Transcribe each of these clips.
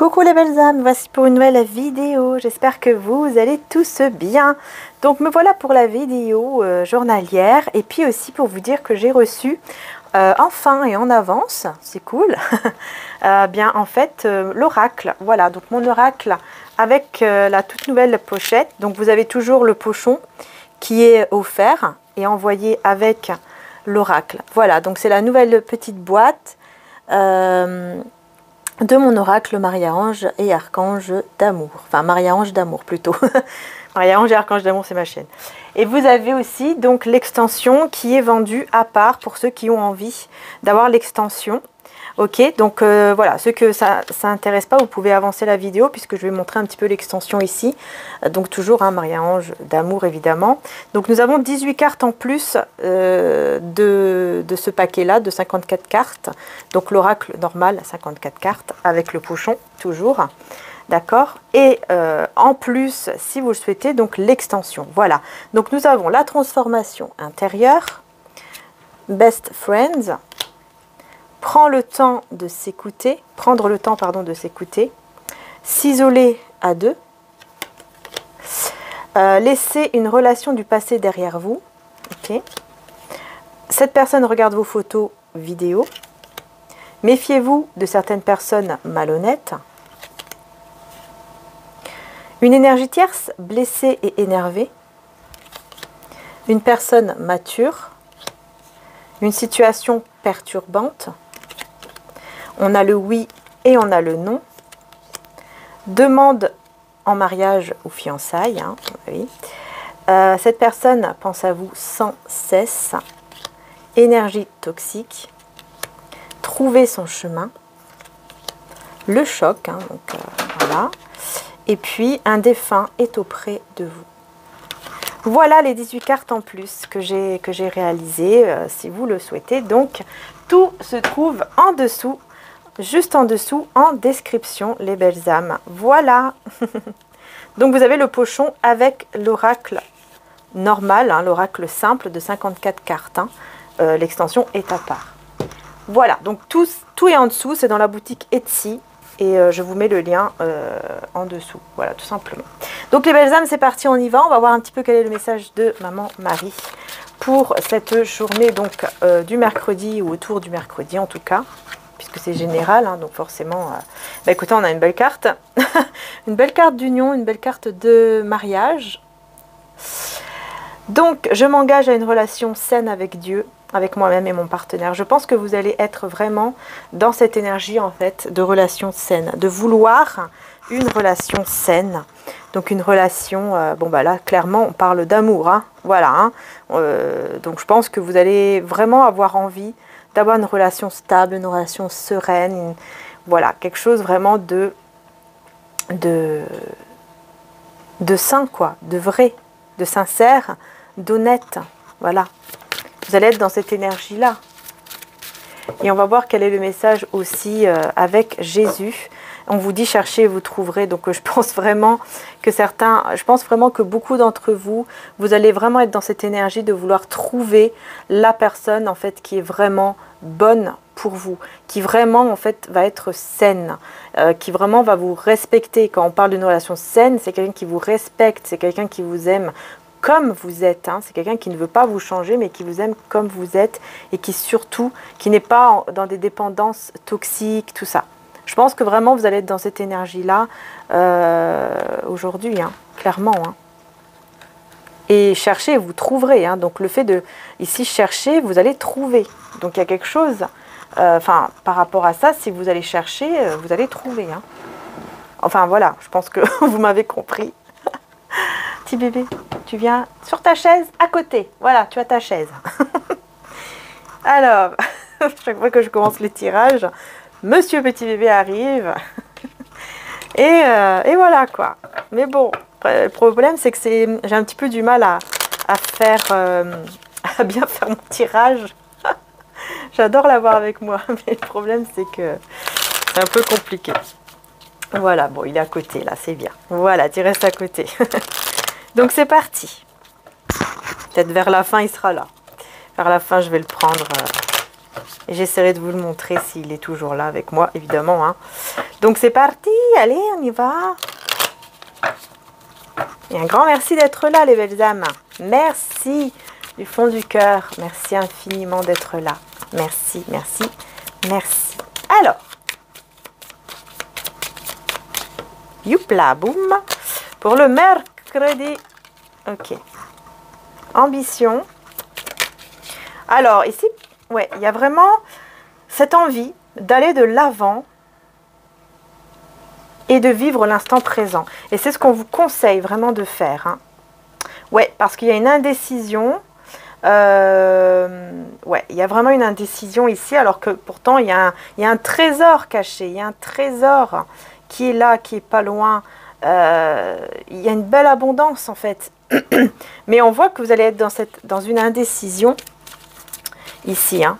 Coucou les belles âmes, voici pour une nouvelle vidéo, j'espère que vous allez tous bien. Donc me voilà pour la vidéo journalière et puis aussi pour vous dire que j'ai reçu enfin et en avance, c'est cool, bien en fait l'oracle. Voilà, donc mon oracle avec la toute nouvelle pochette. Donc vous avez toujours le pochon qui est offert et envoyé avec l'oracle. Voilà, donc c'est la nouvelle petite boîte de mon oracle Maria-Ange et Archange d'amour. Enfin, Maria-Ange d'amour plutôt. Maria-Ange et Archange d'amour, c'est ma chaîne. Et vous avez aussi donc l'extension qui est vendue à part pour ceux qui ont envie d'avoir l'extension. Ok, donc voilà, ceux que ça intéresse pas, vous pouvez avancer la vidéo puisque je vais montrer un petit peu l'extension ici. Donc toujours un Maria-Ange d'amour évidemment. Donc nous avons 18 cartes en plus de ce paquet-là, de 54 cartes. Donc l'oracle normal, 54 cartes avec le pochon toujours. D'accord. Et en plus, si vous le souhaitez, donc l'extension. Voilà. Donc nous avons la transformation intérieure, Best Friends. Prendre le temps de s'écouter, s'isoler à deux, laisser une relation du passé derrière vous. Okay. Cette personne regarde vos photos, vidéos. Méfiez-vous de certaines personnes malhonnêtes. Une énergie tierce blessée et énervée. Une personne mature. Une situation perturbante. On a le oui et on a le non. Demande en mariage ou fiançailles. Hein, oui. Cette personne pense à vous sans cesse. Énergie toxique. Trouver son chemin. Le choc. Hein, donc, voilà. Et puis, un défunt est auprès de vous. Voilà les 18 cartes en plus que j'ai réalisées, si vous le souhaitez. Donc, tout se trouve en dessous. Juste en dessous, en description, les belles âmes. Voilà. Donc, vous avez le pochon avec l'oracle normal, hein, l'oracle simple de 54 cartes. Hein. L'extension est à part. Voilà. Donc, tout est en dessous. C'est dans la boutique Etsy. Et je vous mets le lien en dessous. Voilà, tout simplement. Donc, les belles âmes, c'est parti, on y va. On va voir un petit peu quel est le message de Maman Marie pour cette journée donc du mercredi ou autour du mercredi en tout cas. Puisque c'est général, hein, donc forcément, bah écoutez, on a une belle carte, une belle carte d'union, une belle carte de mariage. Donc, je m'engage à une relation saine avec Dieu, avec moi-même et mon partenaire. Je pense que vous allez être vraiment dans cette énergie, en fait, de relation saine, de vouloir une relation saine. Donc, une relation, bon, bah là, clairement, on parle d'amour, hein, voilà. Hein, donc, je pense que vous allez vraiment avoir envie d'avoir une relation stable, une relation sereine, voilà, quelque chose vraiment de sain, quoi, de vrai, de sincère, d'honnête, voilà. Vous allez être dans cette énergie-là. Et on va voir quel est le message aussi avec Jésus. On vous dit cherchez et vous trouverez. Donc je pense vraiment que beaucoup d'entre vous, vous allez vraiment être dans cette énergie de vouloir trouver la personne en fait qui est vraiment bonne pour vous, qui vraiment en fait va être saine, qui vraiment va vous respecter. Quand on parle d'une relation saine, c'est quelqu'un qui vous respecte, c'est quelqu'un qui vous aime comme vous êtes, hein. C'est quelqu'un qui ne veut pas vous changer, mais qui vous aime comme vous êtes et qui surtout, qui n'est pas dans des dépendances toxiques, tout ça. Je pense que vraiment vous allez être dans cette énergie-là aujourd'hui, hein, clairement. Hein. Et cherchez, vous trouverez. Hein. Donc le fait de, ici, chercher, vous allez trouver. Donc il y a quelque chose, enfin, par rapport à ça, si vous allez chercher, vous allez trouver. Hein. Enfin voilà, je pense que vous m'avez compris. Petit bébé, tu viens sur ta chaise à côté. Voilà, tu as ta chaise. Alors, chaque fois que je commence les tirages, Monsieur Petit Bébé arrive. et voilà quoi. Mais bon, le problème c'est que j'ai un petit peu du mal à bien faire mon tirage. J'adore l'avoir avec moi, mais le problème c'est que c'est un peu compliqué. Voilà, bon, il est à côté là, c'est bien. Voilà, tu restes à côté. Donc c'est parti. Peut-être vers la fin, il sera là. Vers la fin, je vais le prendre Et j'essaierai de vous le montrer s'il est toujours là avec moi, évidemment. Hein. Donc c'est parti, allez, on y va. Et un grand merci d'être là, les belles âmes. Merci du fond du cœur. Merci infiniment d'être là. Merci, merci, merci. Alors, youpla, boum. Pour le mercredi, ok. Ambition. Alors, ici, ouais, il y a vraiment cette envie d'aller de l'avant et de vivre l'instant présent. Et c'est ce qu'on vous conseille vraiment de faire. Hein. Ouais, parce qu'il y a une indécision. Ouais, il y a vraiment une indécision ici, alors que pourtant, il y a un trésor caché. Il y a un trésor qui est là, qui est pas loin. Il y a une belle abondance, en fait. Mais on voit que vous allez être dans une indécision ici. Hein.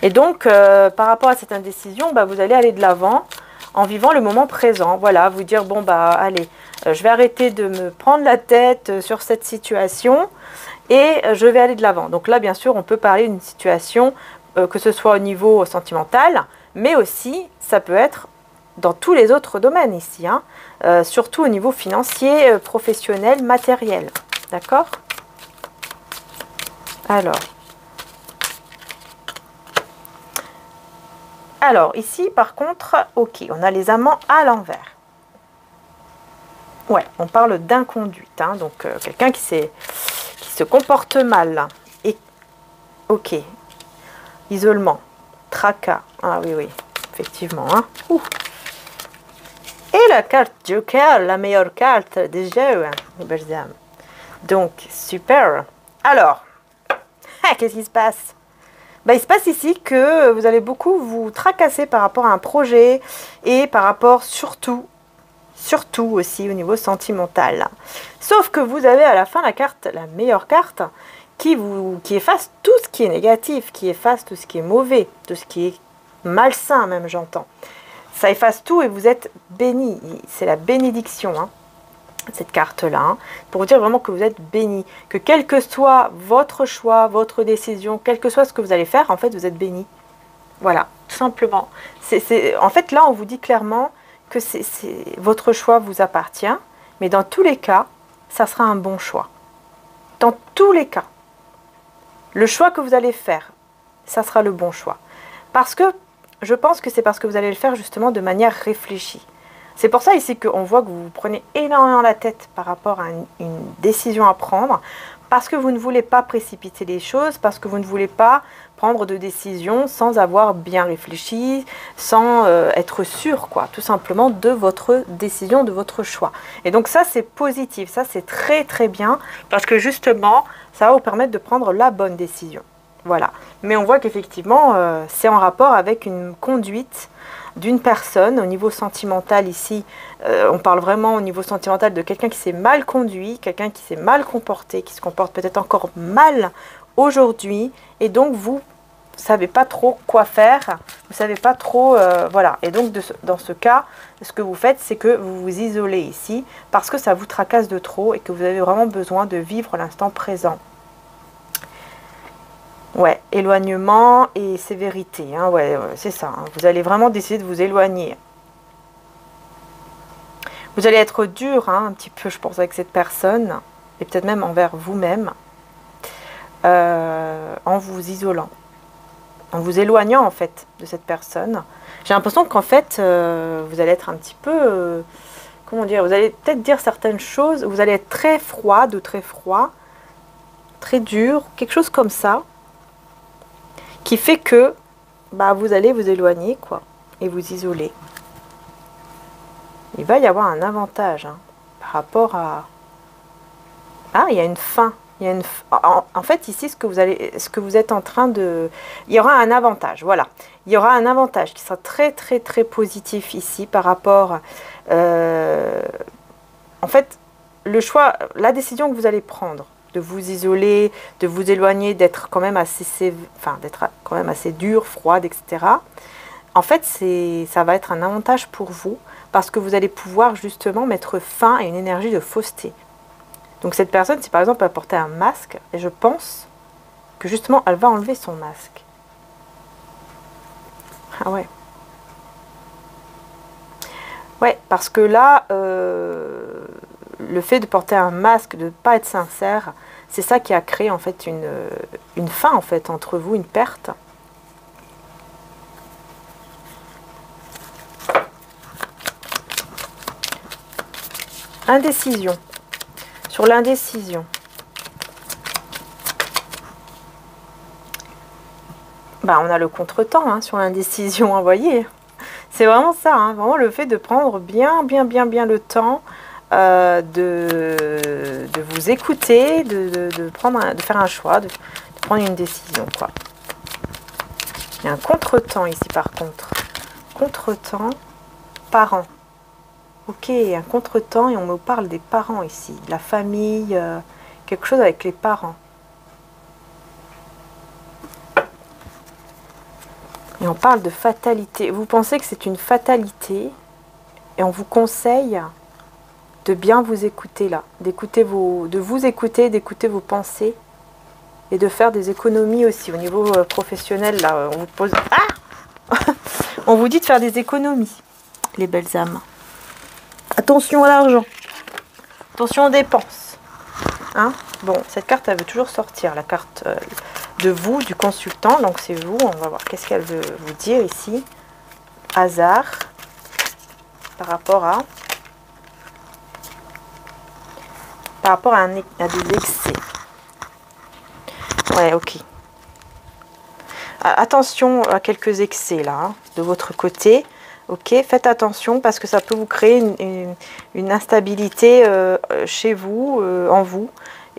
Et donc, par rapport à cette indécision, bah, vous allez aller de l'avant en vivant le moment présent. Voilà, vous dire, bon, bah, allez, je vais arrêter de me prendre la tête sur cette situation et je vais aller de l'avant. Donc là, bien sûr, on peut parler d'une situation, que ce soit au niveau sentimental, mais aussi, ça peut être dans tous les autres domaines ici, hein, surtout au niveau financier, professionnel, matériel. D'accord? Alors, ici, par contre, ok, on a les amants à l'envers. Ouais, on parle d'inconduite, hein, donc quelqu'un qui se comporte mal. Et, ok, isolement, tracas. Ah oui, oui, effectivement. Hein. Et la carte Joker, la meilleure carte des jeux, les belles âmes. Donc, super. Alors, qu'est-ce qui se passe? Ben, il se passe ici que vous allez beaucoup vous tracasser par rapport à un projet et par rapport surtout aussi au niveau sentimental. Sauf que vous avez à la fin la carte, la meilleure carte, qui efface tout ce qui est négatif, qui efface tout ce qui est mauvais, tout ce qui est malsain même, j'entends. Ça efface tout et vous êtes béni. C'est la bénédiction, hein, cette carte-là, hein, pour dire vraiment que vous êtes béni. Que quel que soit votre choix, votre décision, quel que soit ce que vous allez faire, en fait, vous êtes béni. Voilà, tout simplement. En fait, là, on vous dit clairement que votre choix vous appartient, mais dans tous les cas, ça sera un bon choix. Dans tous les cas, le choix que vous allez faire, ça sera le bon choix. Parce que je pense que c'est parce que vous allez le faire justement de manière réfléchie. C'est pour ça ici qu'on voit que vous vous prenez énormément la tête par rapport à une décision à prendre, parce que vous ne voulez pas précipiter les choses, parce que vous ne voulez pas prendre de décision sans avoir bien réfléchi, sans être sûr, quoi, tout simplement, de votre décision, de votre choix. Et donc ça, c'est positif, ça, c'est très très bien, parce que justement, ça va vous permettre de prendre la bonne décision. Voilà. Mais on voit qu'effectivement, c'est en rapport avec une conduite d'une personne au niveau sentimental ici. On parle vraiment au niveau sentimental de quelqu'un qui s'est mal conduit, quelqu'un qui s'est mal comporté, qui se comporte peut-être encore mal aujourd'hui. Et donc, vous ne savez pas trop quoi faire, vous ne savez pas trop... voilà. Et donc, dans ce cas, ce que vous faites, c'est que vous vous isolez ici parce que ça vous tracasse de trop et que vous avez vraiment besoin de vivre l'instant présent. Ouais, éloignement et sévérité, hein, ouais, c'est ça. Hein. Vous allez vraiment décider de vous éloigner. Vous allez être dur, hein, un petit peu, je pense, avec cette personne, et peut-être même envers vous-même, en vous isolant, en vous éloignant, en fait, de cette personne. J'ai l'impression qu'en fait, vous allez être un petit peu, comment dire, vous allez peut-être dire certaines choses, vous allez être très froide ou très froid, très dur, quelque chose comme ça, qui fait que bah, vous allez vous éloigner, quoi, et vous isoler. Il va y avoir un avantage, hein, par rapport à... Ah, il y a une fin. Il y a une... En fait, ici, ce que vous êtes en train de... Il y aura un avantage, voilà. Il y aura un avantage qui sera très, très, très positif ici par rapport... En fait, le choix, la décision que vous allez prendre, de vous isoler, de vous éloigner, d'être quand même assez dur, froide, etc. En fait, ça va être un avantage pour vous parce que vous allez pouvoir justement mettre fin à une énergie de fausseté. Donc cette personne, si par exemple elle portait un masque, et je pense que justement elle va enlever son masque. Ah ouais. Ouais, parce que là, le fait de porter un masque, de ne pas être sincère, c'est ça qui a créé en fait une fin en fait entre vous, une perte. Indécision. Sur l'indécision. Bah, on a le contretemps hein, sur l'indécision, vous voyez. C'est vraiment ça, hein, vraiment le fait de prendre bien le temps de vous écouter, de faire un choix, de prendre une décision, quoi. Il y a un contretemps ici, par contre. Contretemps, parents. Ok, un contretemps et on me parle des parents ici, de la famille, quelque chose avec les parents. Et on parle de fatalité. Vous pensez que c'est une fatalité et on vous conseille de bien vous écouter là, de vous écouter, d'écouter vos pensées et de faire des économies aussi au niveau professionnel. Là, on vous pose... Ah on vous dit de faire des économies, les belles âmes. Attention à l'argent. Attention aux dépenses. Hein, bon, cette carte, elle veut toujours sortir, la carte de vous, du consultant. Donc c'est vous, on va voir qu'est-ce qu'elle veut vous dire ici. Hasard par rapport à des excès. Ouais, ok. Attention à quelques excès là, hein, de votre côté. Ok, faites attention parce que ça peut vous créer une instabilité chez vous, en vous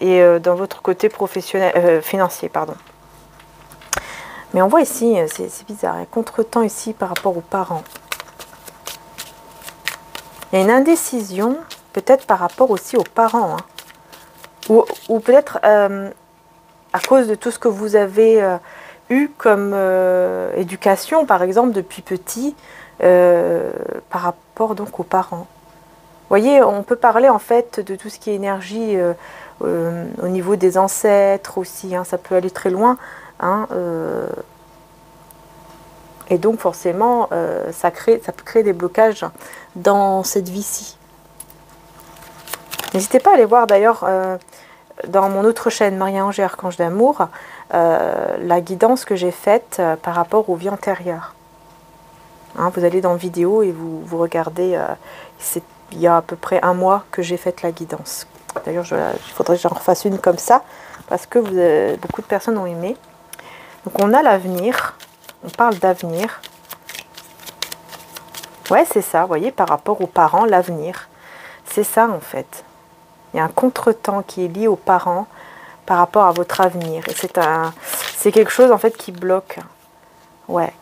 et dans votre côté professionnel, financier, pardon. Mais on voit ici, c'est bizarre, il y a contretemps ici par rapport aux parents. Il y a une indécision, peut-être par rapport aussi aux parents. Hein. Ou peut-être à cause de tout ce que vous avez eu comme éducation, par exemple, depuis petit, par rapport donc aux parents. Vous voyez, on peut parler en fait de tout ce qui est énergie au niveau des ancêtres aussi, hein, ça peut aller très loin. Hein, et donc forcément, ça peut créer des blocages dans cette vie-ci. N'hésitez pas à aller voir d'ailleurs dans mon autre chaîne, Marie-Ange et Archange d'amour, la guidance que j'ai faite par rapport aux vies antérieures. Hein, vous allez dans vidéo et vous regardez, il y a à peu près un mois que j'ai fait la guidance. D'ailleurs, il faudrait que j'en refasse une comme ça, parce que beaucoup de personnes ont aimé. Donc on a l'avenir, on parle d'avenir. Ouais, c'est ça, vous voyez, par rapport aux parents, l'avenir. C'est ça en fait. Il y a un contretemps qui est lié aux parents par rapport à votre avenir. Et c'est quelque chose en fait qui bloque. Ouais.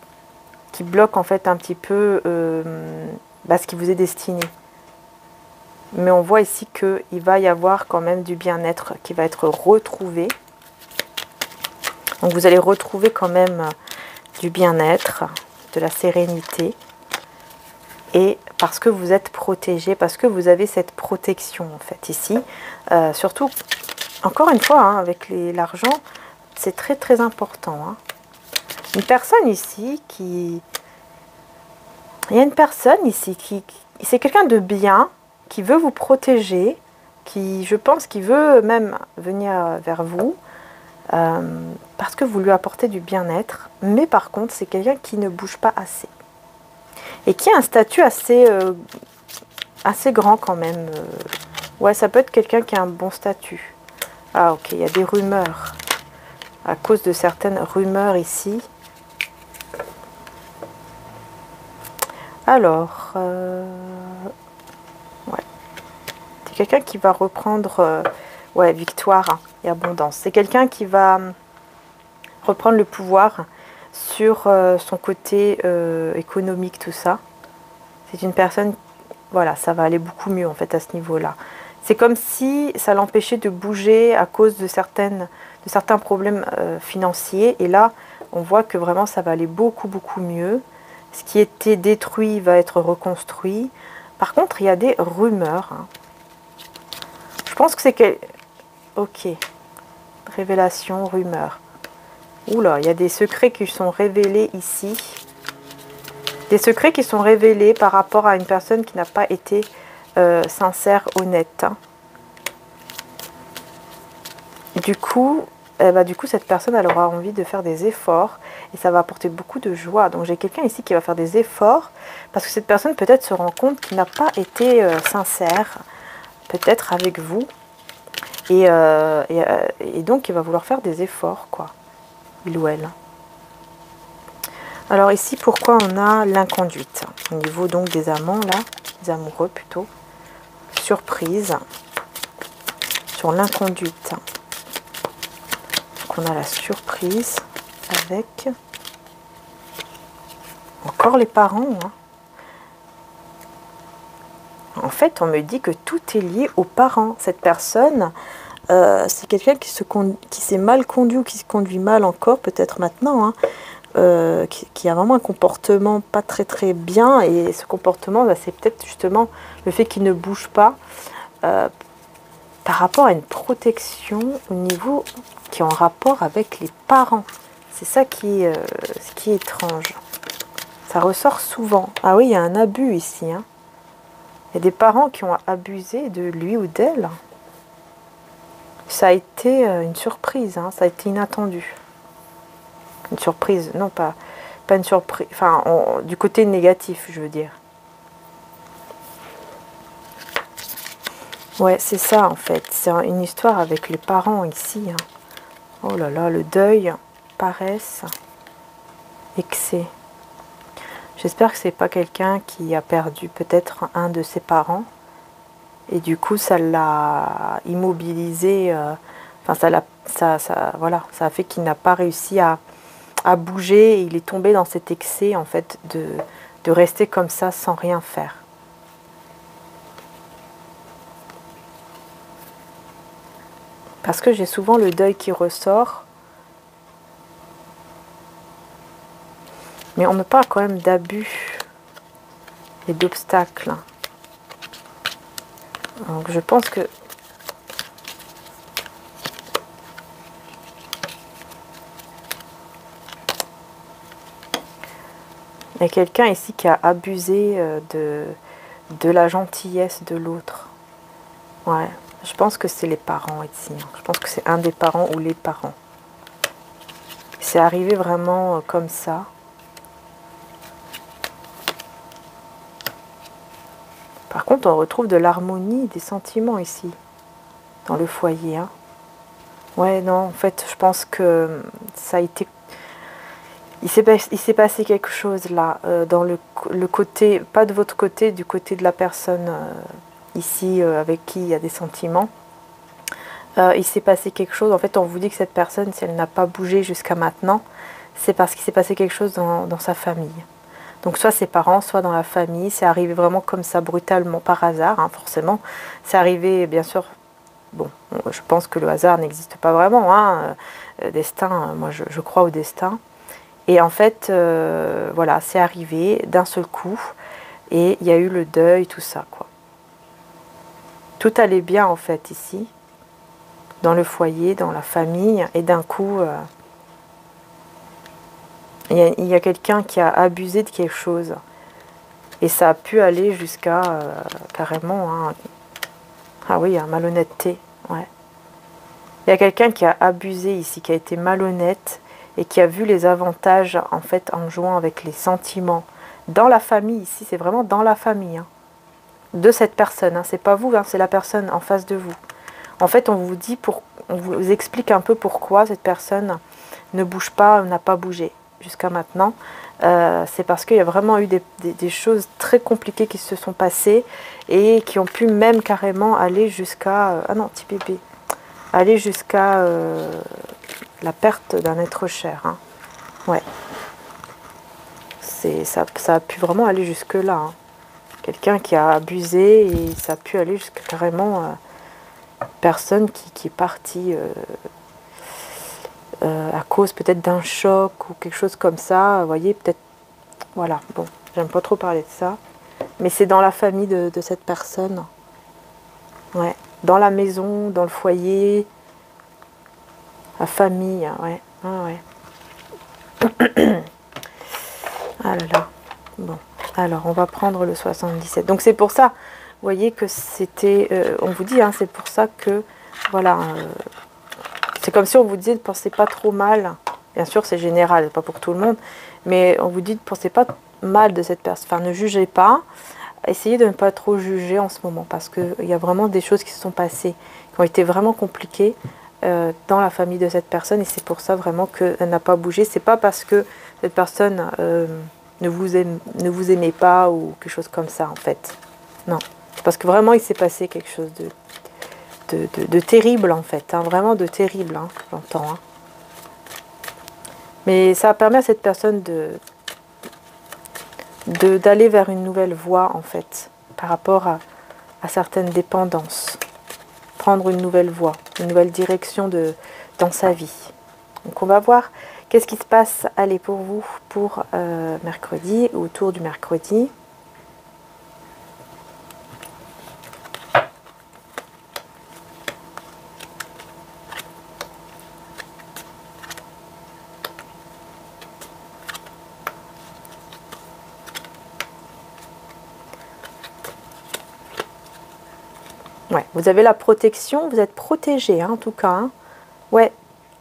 Qui bloque en fait un petit peu ce qui vous est destiné. Mais on voit ici qu'il va y avoir quand même du bien-être qui va être retrouvé. Donc vous allez retrouver quand même du bien-être, de la sérénité. Et parce que vous êtes protégé, parce que vous avez cette protection en fait ici. Surtout, encore une fois, hein, avec l'argent, c'est très très important. Hein. Une personne ici qui... Il y a une personne ici qui c'est quelqu'un de bien, qui veut vous protéger, qui, je pense, qui veut même venir vers vous, parce que vous lui apportez du bien-être. Mais par contre, c'est quelqu'un qui ne bouge pas assez. Et qui a un statut assez grand quand même. Ouais, ça peut être quelqu'un qui a un bon statut. Ah ok, il y a des rumeurs. À cause de certaines rumeurs ici. Alors, ouais. C'est quelqu'un qui va reprendre, ouais, victoire et abondance. C'est quelqu'un qui va reprendre le pouvoir sur son côté économique, tout ça. C'est une personne, voilà, ça va aller beaucoup mieux en fait à ce niveau-là. C'est comme si ça l'empêchait de bouger à cause de certains problèmes financiers. Et là, on voit que vraiment ça va aller beaucoup mieux. Ce qui était détruit va être reconstruit. Par contre, il y a des rumeurs. Hein. Je pense que c'est que... Ok. Révélation, rumeur. Oula, il y a des secrets qui sont révélés ici. Des secrets qui sont révélés par rapport à une personne qui n'a pas été sincère, honnête. Hein. Du coup, cette personne, elle aura envie de faire des efforts et ça va apporter beaucoup de joie. Donc j'ai quelqu'un ici qui va faire des efforts parce que cette personne peut-être se rend compte qu'il n'a pas été sincère, peut-être avec vous. Et donc il va vouloir faire des efforts, quoi, il ou elle. Alors ici, pourquoi on a l'inconduite? Au niveau donc des amants, là, des amoureux plutôt. Surprise sur l'inconduite. On a la surprise avec encore les parents. Hein. En fait, on me dit que tout est lié aux parents. Cette personne, c'est quelqu'un qui s'est mal conduit ou qui se conduit mal encore, peut-être maintenant, hein, qui a vraiment un comportement pas très très bien. Et ce comportement, c'est peut-être justement le fait qu'il ne bouge pas par rapport à une protection au niveau qui est en rapport avec les parents. C'est ça qui est étrange. Ça ressort souvent. Ah oui, il y a un abus ici. Hein. Il y a des parents qui ont abusé de lui ou d'elle. Ça a été une surprise. Hein. Ça a été inattendu. Une surprise, non pas une surprise. Enfin, du côté négatif, je veux dire. Ouais, c'est ça en fait. C'est une histoire avec les parents ici. Hein. Oh là là, le deuil, paresse, excès. J'espère que c'est pas quelqu'un qui a perdu peut-être un de ses parents. Et du coup, ça l'a immobilisé. Enfin, voilà, ça a fait qu'il n'a pas réussi à bouger. Et il est tombé dans cet excès en fait de rester comme ça sans rien faire. Parce que j'ai souvent le deuil qui ressort. Mais on me parle quand même d'abus et d'obstacles. Donc je pense que... il y a quelqu'un ici qui a abusé de la gentillesse de l'autre. Ouais. Je pense que c'est les parents ici. Je pense que c'est un des parents ou les parents. C'est arrivé vraiment comme ça. Par contre, on retrouve de l'harmonie, des sentiments ici, dans le foyer. Hein. Ouais, non, en fait, je pense que ça a été... Il s'est passé quelque chose là, dans le côté, pas de votre côté, du côté de la personne ici avec qui il y a des sentiments. Il s'est passé quelque chose, en fait on vous dit que cette personne, si elle n'a pas bougé jusqu'à maintenant, c'est parce qu'il s'est passé quelque chose dans sa famille. Donc soit ses parents, soit dans la famille, c'est arrivé vraiment comme ça, brutalement, par hasard, hein, forcément. C'est arrivé, bien sûr, bon, je pense que le hasard n'existe pas vraiment, hein, destin, moi je crois au destin. Et en fait, voilà, c'est arrivé d'un seul coup, et il y a eu le deuil, tout ça, quoi. Tout allait bien, en fait, ici. Dans le foyer, dans la famille, et d'un coup, il y a quelqu'un qui a abusé de quelque chose. Et ça a pu aller jusqu'à carrément, hein, ah oui, à malhonnêteté. Ouais. Il y a quelqu'un qui a abusé ici, qui a été malhonnête et qui a vu les avantages en fait en jouant avec les sentiments. Dans la famille, ici, c'est vraiment dans la famille hein, de cette personne. Hein. C'est pas vous, hein, c'est la personne en face de vous. En fait, on vous explique un peu pourquoi cette personne ne bouge pas, n'a pas bougé jusqu'à maintenant. C'est parce qu'il y a vraiment eu des choses très compliquées qui se sont passées et qui ont pu même carrément aller jusqu'à... ah non, petit bébé. Aller jusqu'à la perte d'un être cher. Hein. Ouais. Ça a pu vraiment aller jusque-là. Hein. Quelqu'un qui a abusé et ça a pu aller jusqu'à carrément... personne qui est partie à cause peut-être d'un choc ou quelque chose comme ça, vous voyez, peut-être, voilà, bon, j'aime pas trop parler de ça, mais c'est dans la famille de cette personne, ouais, dans la maison, dans le foyer, la famille, ouais, ah, ouais. Ah là là, Bon, alors on va prendre le 77. Donc c'est pour ça, vous voyez que c'était, on vous dit, hein, c'est pour ça que, voilà, c'est comme si on vous disait ne pensez pas trop mal. Bien sûr, c'est général, pas pour tout le monde, mais on vous dit ne pensez pas mal de cette personne. Enfin, ne jugez pas. Essayez de ne pas trop juger en ce moment parce qu'il y a vraiment des choses qui se sont passées, qui ont été vraiment compliquées dans la famille de cette personne et c'est pour ça vraiment qu'elle n'a pas bougé. C'est pas parce que cette personne ne vous aimait pas ou quelque chose comme ça en fait. Non, parce que vraiment il s'est passé quelque chose de terrible en fait, hein, vraiment de terrible, hein, j'entends. Hein. Mais ça permet à cette personne d'aller vers une nouvelle voie en fait, par rapport à certaines dépendances. Prendre une nouvelle voie, une nouvelle direction dans sa vie. Donc on va voir qu'est-ce qui se passe, allez, pour vous, pour mercredi, autour du mercredi. Ouais, vous avez la protection, vous êtes protégé, hein, en tout cas. Hein. Ouais.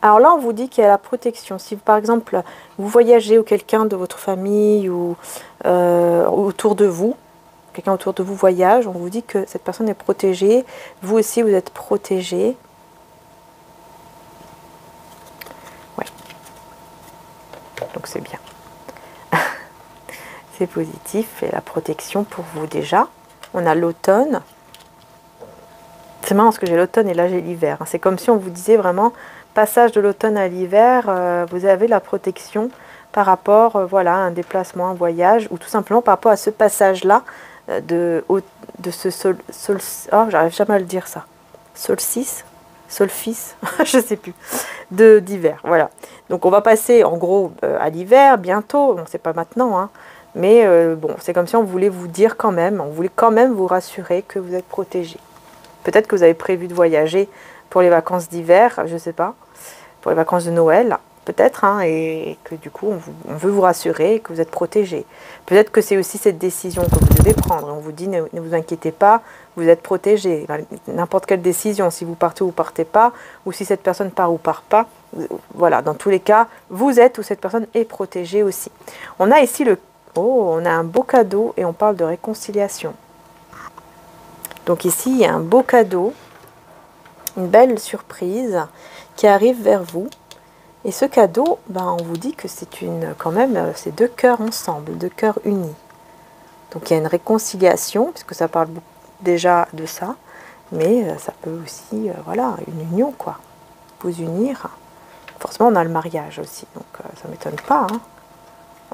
Alors là, on vous dit qu'il y a la protection. Si, par exemple, vous voyagez ou quelqu'un de votre famille ou autour de vous, quelqu'un autour de vous voyage, on vous dit que cette personne est protégée. Vous aussi, vous êtes protégé. Ouais. Donc, c'est bien. C'est positif. Et la protection pour vous, déjà. On a l'automne. C'est marrant parce que j'ai l'automne et là j'ai l'hiver. C'est comme si on vous disait vraiment, passage de l'automne à l'hiver, vous avez la protection par rapport voilà, à un déplacement, un voyage, ou tout simplement par rapport à ce passage-là de ce oh, j'arrive jamais à le dire ça. Solstice, je sais plus, d'hiver. Voilà. Donc on va passer en gros à l'hiver bientôt, bon, c'est pas maintenant, hein, mais bon, c'est comme si on voulait vous dire quand même, on voulait quand même vous rassurer que vous êtes protégé. Peut-être que vous avez prévu de voyager pour les vacances d'hiver, je ne sais pas, pour les vacances de Noël, peut-être, hein, et que du coup, on veut vous rassurer que vous êtes protégé. Peut-être que c'est aussi cette décision que vous devez prendre. On vous dit, ne vous inquiétez pas, vous êtes protégé. N'importe quelle décision, si vous partez ou partez pas, ou si cette personne part ou part pas, voilà, dans tous les cas, vous êtes ou cette personne est protégée aussi. On a ici on a un beau cadeau et on parle de réconciliation. Donc ici, il y a un beau cadeau, une belle surprise qui arrive vers vous. Et ce cadeau, ben, on vous dit que c'est quand même, c'est deux cœurs ensemble, deux cœurs unis. Donc il y a une réconciliation, puisque ça parle déjà de ça, mais ça peut aussi, voilà, une union, quoi. Vous unir. Forcément, on a le mariage aussi, donc ça ne m'étonne pas. Hein.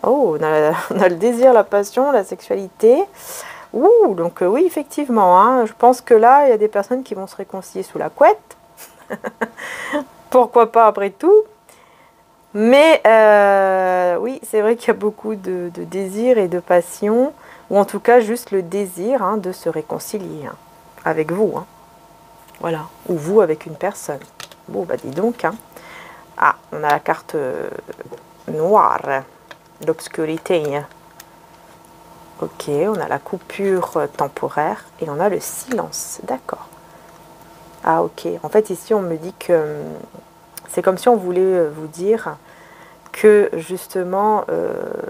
Oh, on a le désir, la passion, la sexualité. Ouh, donc oui, effectivement, hein, je pense que là, il y a des personnes qui vont se réconcilier sous la couette. Pourquoi pas après tout? Mais oui, c'est vrai qu'il y a beaucoup de désir et de passion, ou en tout cas juste le désir hein, de se réconcilier hein, avec vous. Hein. Voilà, ou vous avec une personne. Bon, bah dis donc. Hein. Ah, on a la carte noire, l'obscurité. Hein. Ok, on a la coupure temporaire et on a le silence. D'accord. Ah ok. En fait, ici, on me dit que c'est comme si on voulait vous dire que justement,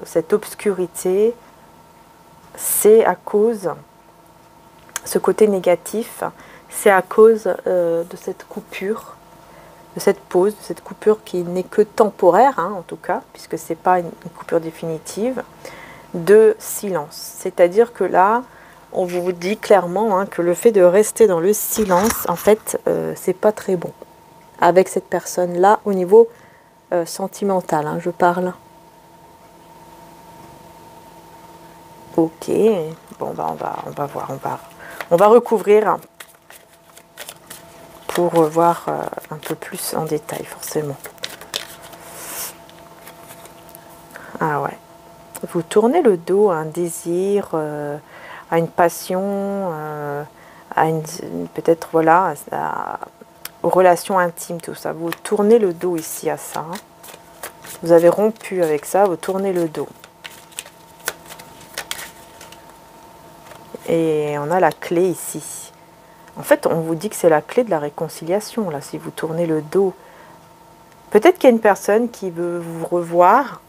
cette obscurité, c'est à cause, ce côté négatif, c'est à cause de cette coupure, de cette pause, de cette coupure qui n'est que temporaire, hein, en tout cas, puisque ce n'est pas une coupure définitive, de silence. C'est-à-dire que là, on vous dit clairement hein, que le fait de rester dans le silence, en fait, c'est pas très bon. Avec cette personne-là, au niveau sentimental, hein, je parle. Ok, bon, bah, on va voir, on va recouvrir pour voir un peu plus en détail, forcément. Ah ouais. Vous tournez le dos à un désir, à une passion, à peut-être voilà, aux relations intimes, tout ça. Vous tournez le dos ici à ça. Hein. Vous avez rompu avec ça, vous tournez le dos. Et on a la clé ici. En fait, on vous dit que c'est la clé de la réconciliation, là, si vous tournez le dos. Peut-être qu'il y a une personne qui veut vous revoir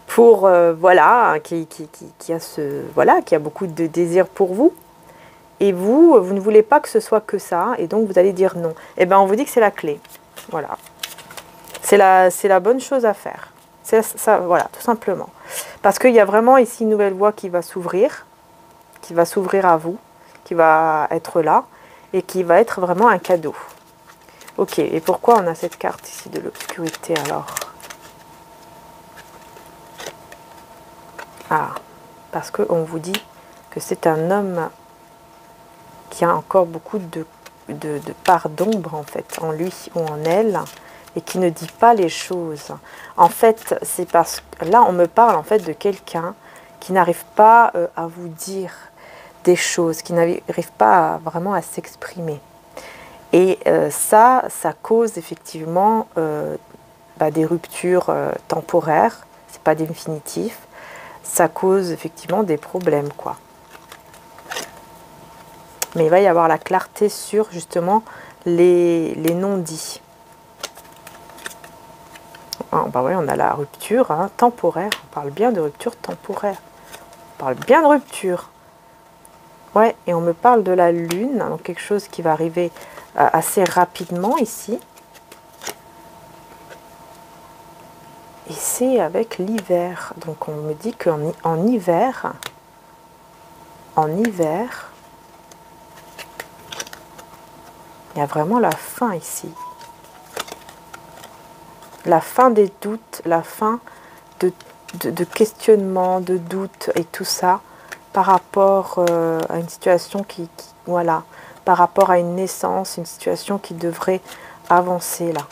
pour, voilà, qui a voilà, qui a beaucoup de désir pour vous. Et vous ne voulez pas que ce soit que ça, et donc vous allez dire non. Eh bien, on vous dit que c'est la clé. Voilà. C'est la bonne chose à faire. C'est ça, voilà, tout simplement. Parce qu'il y a vraiment ici une nouvelle voie qui va s'ouvrir à vous, qui va être là, et qui va être vraiment un cadeau. Ok, et pourquoi on a cette carte ici de l'obscurité alors? Ah, parce qu'on vous dit que c'est un homme qui a encore beaucoup de part d'ombre en fait, en lui ou en elle, et qui ne dit pas les choses. En fait, c'est parce que là, on me parle en fait de quelqu'un qui n'arrive pas à vous dire des choses, qui n'arrive pas vraiment à s'exprimer. Et ça cause effectivement des ruptures temporaires, c'est pas définitif, ça cause effectivement des problèmes, quoi. Mais il va y avoir la clarté sur justement les non-dits. Ah, bah oui, on a la rupture temporaire, on parle bien de rupture temporaire, on parle bien de rupture. Ouais, et on me parle de la lune, donc quelque chose qui va arriver assez rapidement ici. Et c'est avec l'hiver. Donc on me dit qu'en hiver, il y a vraiment la fin ici. La fin des doutes, la fin de questionnement, de doutes et tout ça par rapport à une situation voilà, par rapport à une naissance, une situation qui devrait avancer là.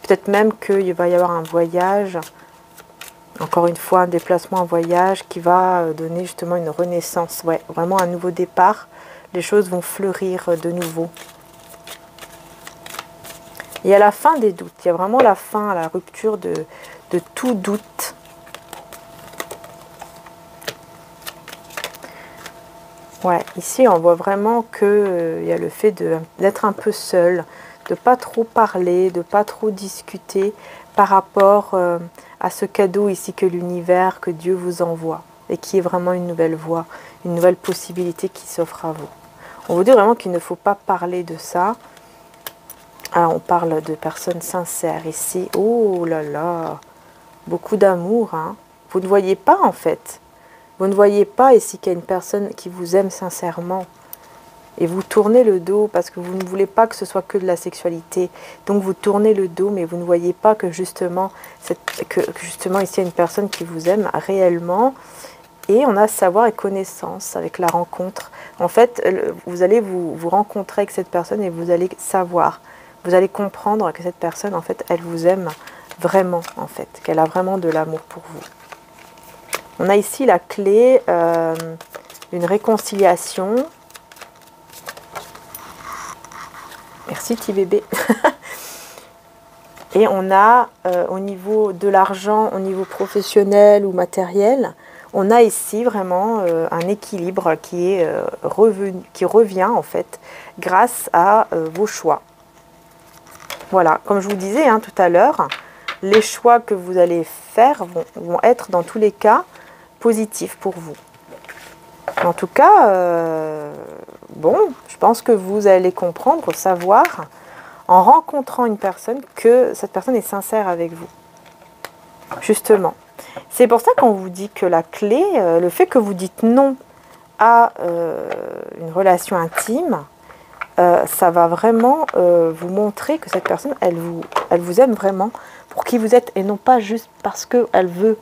Peut-être même qu'il va y avoir un voyage, encore une fois un déplacement, un voyage qui va donner justement une renaissance, ouais, vraiment un nouveau départ. Les choses vont fleurir de nouveau. Et à la fin des doutes, il y a vraiment la fin, la rupture de tout doute. Ouais, ici on voit vraiment qu'il y a le fait d'être un peu seul, de pas trop parler, de pas trop discuter par rapport à ce cadeau ici que l'univers, que Dieu vous envoie, et qui est vraiment une nouvelle voie, une nouvelle possibilité qui s'offre à vous. On vous dit vraiment qu'il ne faut pas parler de ça. Ah, on parle de personnes sincères ici. Oh là là, beaucoup d'amour. Hein. Vous ne voyez pas en fait. Vous ne voyez pas ici qu'il y a une personne qui vous aime sincèrement. Et vous tournez le dos parce que vous ne voulez pas que ce soit que de la sexualité. Donc vous tournez le dos, mais vous ne voyez pas que justement, justement ici il y a une personne qui vous aime réellement. Et on a savoir et connaissance avec la rencontre. En fait, vous allez vous rencontrer avec cette personne et vous allez savoir. Vous allez comprendre que cette personne, en fait, elle vous aime vraiment, en fait. Qu'elle a vraiment de l'amour pour vous. On a ici la clé d'une réconciliation. Merci, petit bébé. Et on a, au niveau de l'argent, au niveau professionnel ou matériel, on a ici vraiment un équilibre qui revient, en fait, grâce à vos choix. Voilà, comme je vous disais tout à l'heure, les choix que vous allez faire vont être dans tous les cas positifs pour vous. En tout cas, bon, je pense que vous allez comprendre, savoir, en rencontrant une personne, que cette personne est sincère avec vous. Justement. C'est pour ça qu'on vous dit que la clé, le fait que vous dites non à une relation intime, ça va vraiment vous montrer que cette personne, elle vous aime vraiment pour qui vous êtes et non pas juste parce qu'elle veut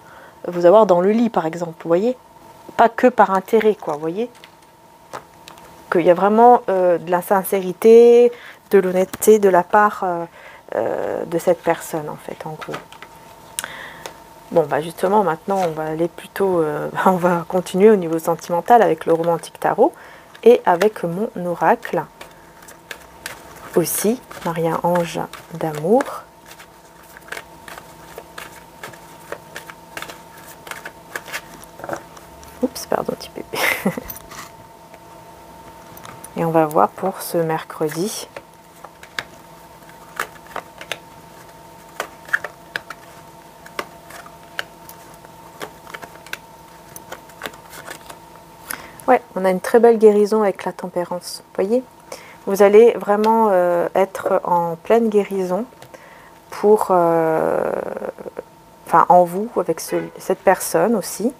vous avoir dans le lit, par exemple, vous voyez? Pas que par intérêt, quoi, vous voyez? Qu'il y a vraiment de la sincérité, de l'honnêteté de la part de cette personne, en fait, en gros. Bon, bah justement, maintenant, on va aller plutôt... on va continuer au niveau sentimental avec le romantique tarot et avec mon oracle. Aussi, Maria Ange d'amour. Oups, pardon, petit bébé. Et on va voir pour ce mercredi. Ouais, on a une très belle guérison avec la tempérance. Vous voyez, vous allez vraiment être en pleine guérison pour, enfin, en vous, avec cette personne aussi.